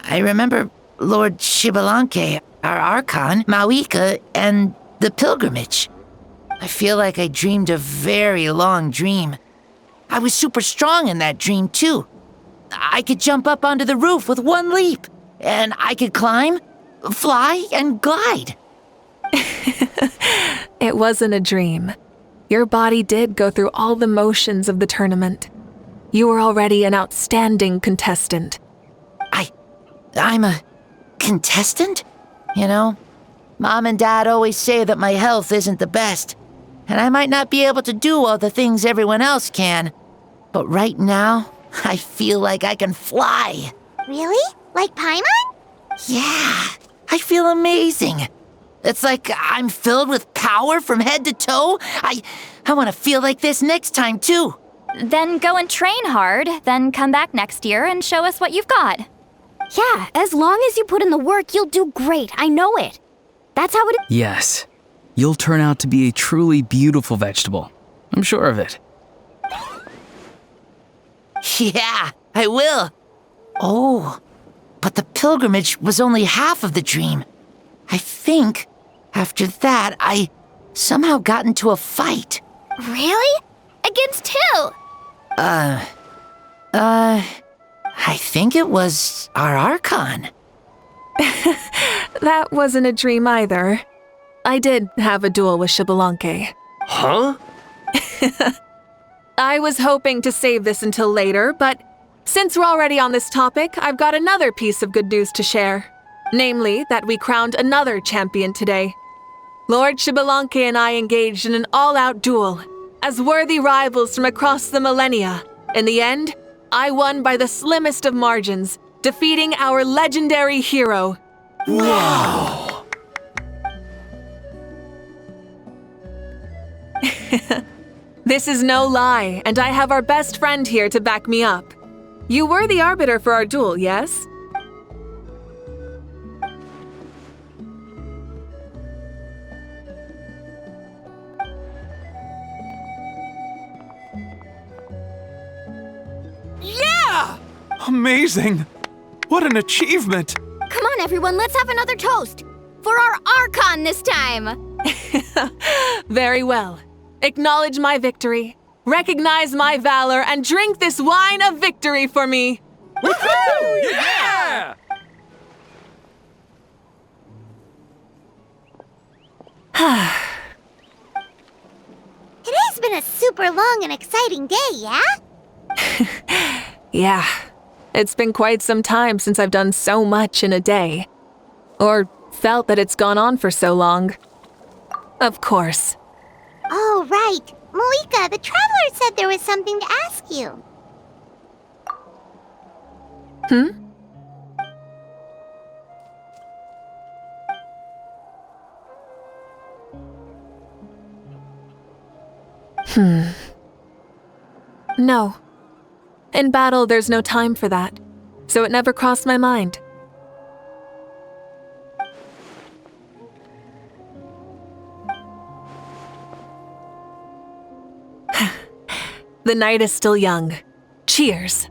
I remember Lord xbalanque, our Archon, Mavuika, and the pilgrimage. I feel like I dreamed a very long dream. I was super strong in that dream, too. I could jump up onto the roof with one leap. and I could climb, fly, and glide. It wasn't a dream. Your body did go through all the motions of the tournament. You were already an outstanding contestant. I'm a contestant? You know, Mom and Dad always say that my health isn't the best, and I might not be able to do all the things everyone else can. But right now, I feel like I can fly. Really? Like Paimon? Yeah, I feel amazing. It's like I'm filled with power from head to toe. I want to feel like this next time, too. Then go and train hard, then come back next year and show us what you've got. Yeah, as long as you put in the work, you'll do great. I know it. That's how it is. Yes. You'll turn out to be a truly beautiful vegetable. I'm sure of it. Yeah, I will. Oh, but the pilgrimage was only half of the dream. I think, after that, I somehow got into a fight. Really? Against who? I think it was our Archon. That wasn't a dream either. I did have a duel with xbalanque. Huh? I was hoping to save this until later, but since we're already on this topic, I've got another piece of good news to share. Namely, that we crowned another champion today. Lord xbalanque and I engaged in an all-out duel, as worthy rivals from across the millennia. In the end, I won by the slimmest of margins, defeating our legendary hero. Wow! This is no lie, and I have our best friend here to back me up. You were the arbiter for our duel, yes? Yeah! Amazing! What an achievement! Come on, everyone, let's have another toast. For our Archon this time. Very well. Acknowledge my victory, recognize my valor, and drink this wine of victory for me. Woohoo! Yeah! Today's been a super long and exciting day, yeah? Yeah, it's been quite some time since I've done so much in a day. Or felt that it's gone on for so long. Of course. Oh, right. Mavuika, the Traveler said there was something to ask you. No. In battle, there's no time for that, so it never crossed my mind. The night is still young. Cheers.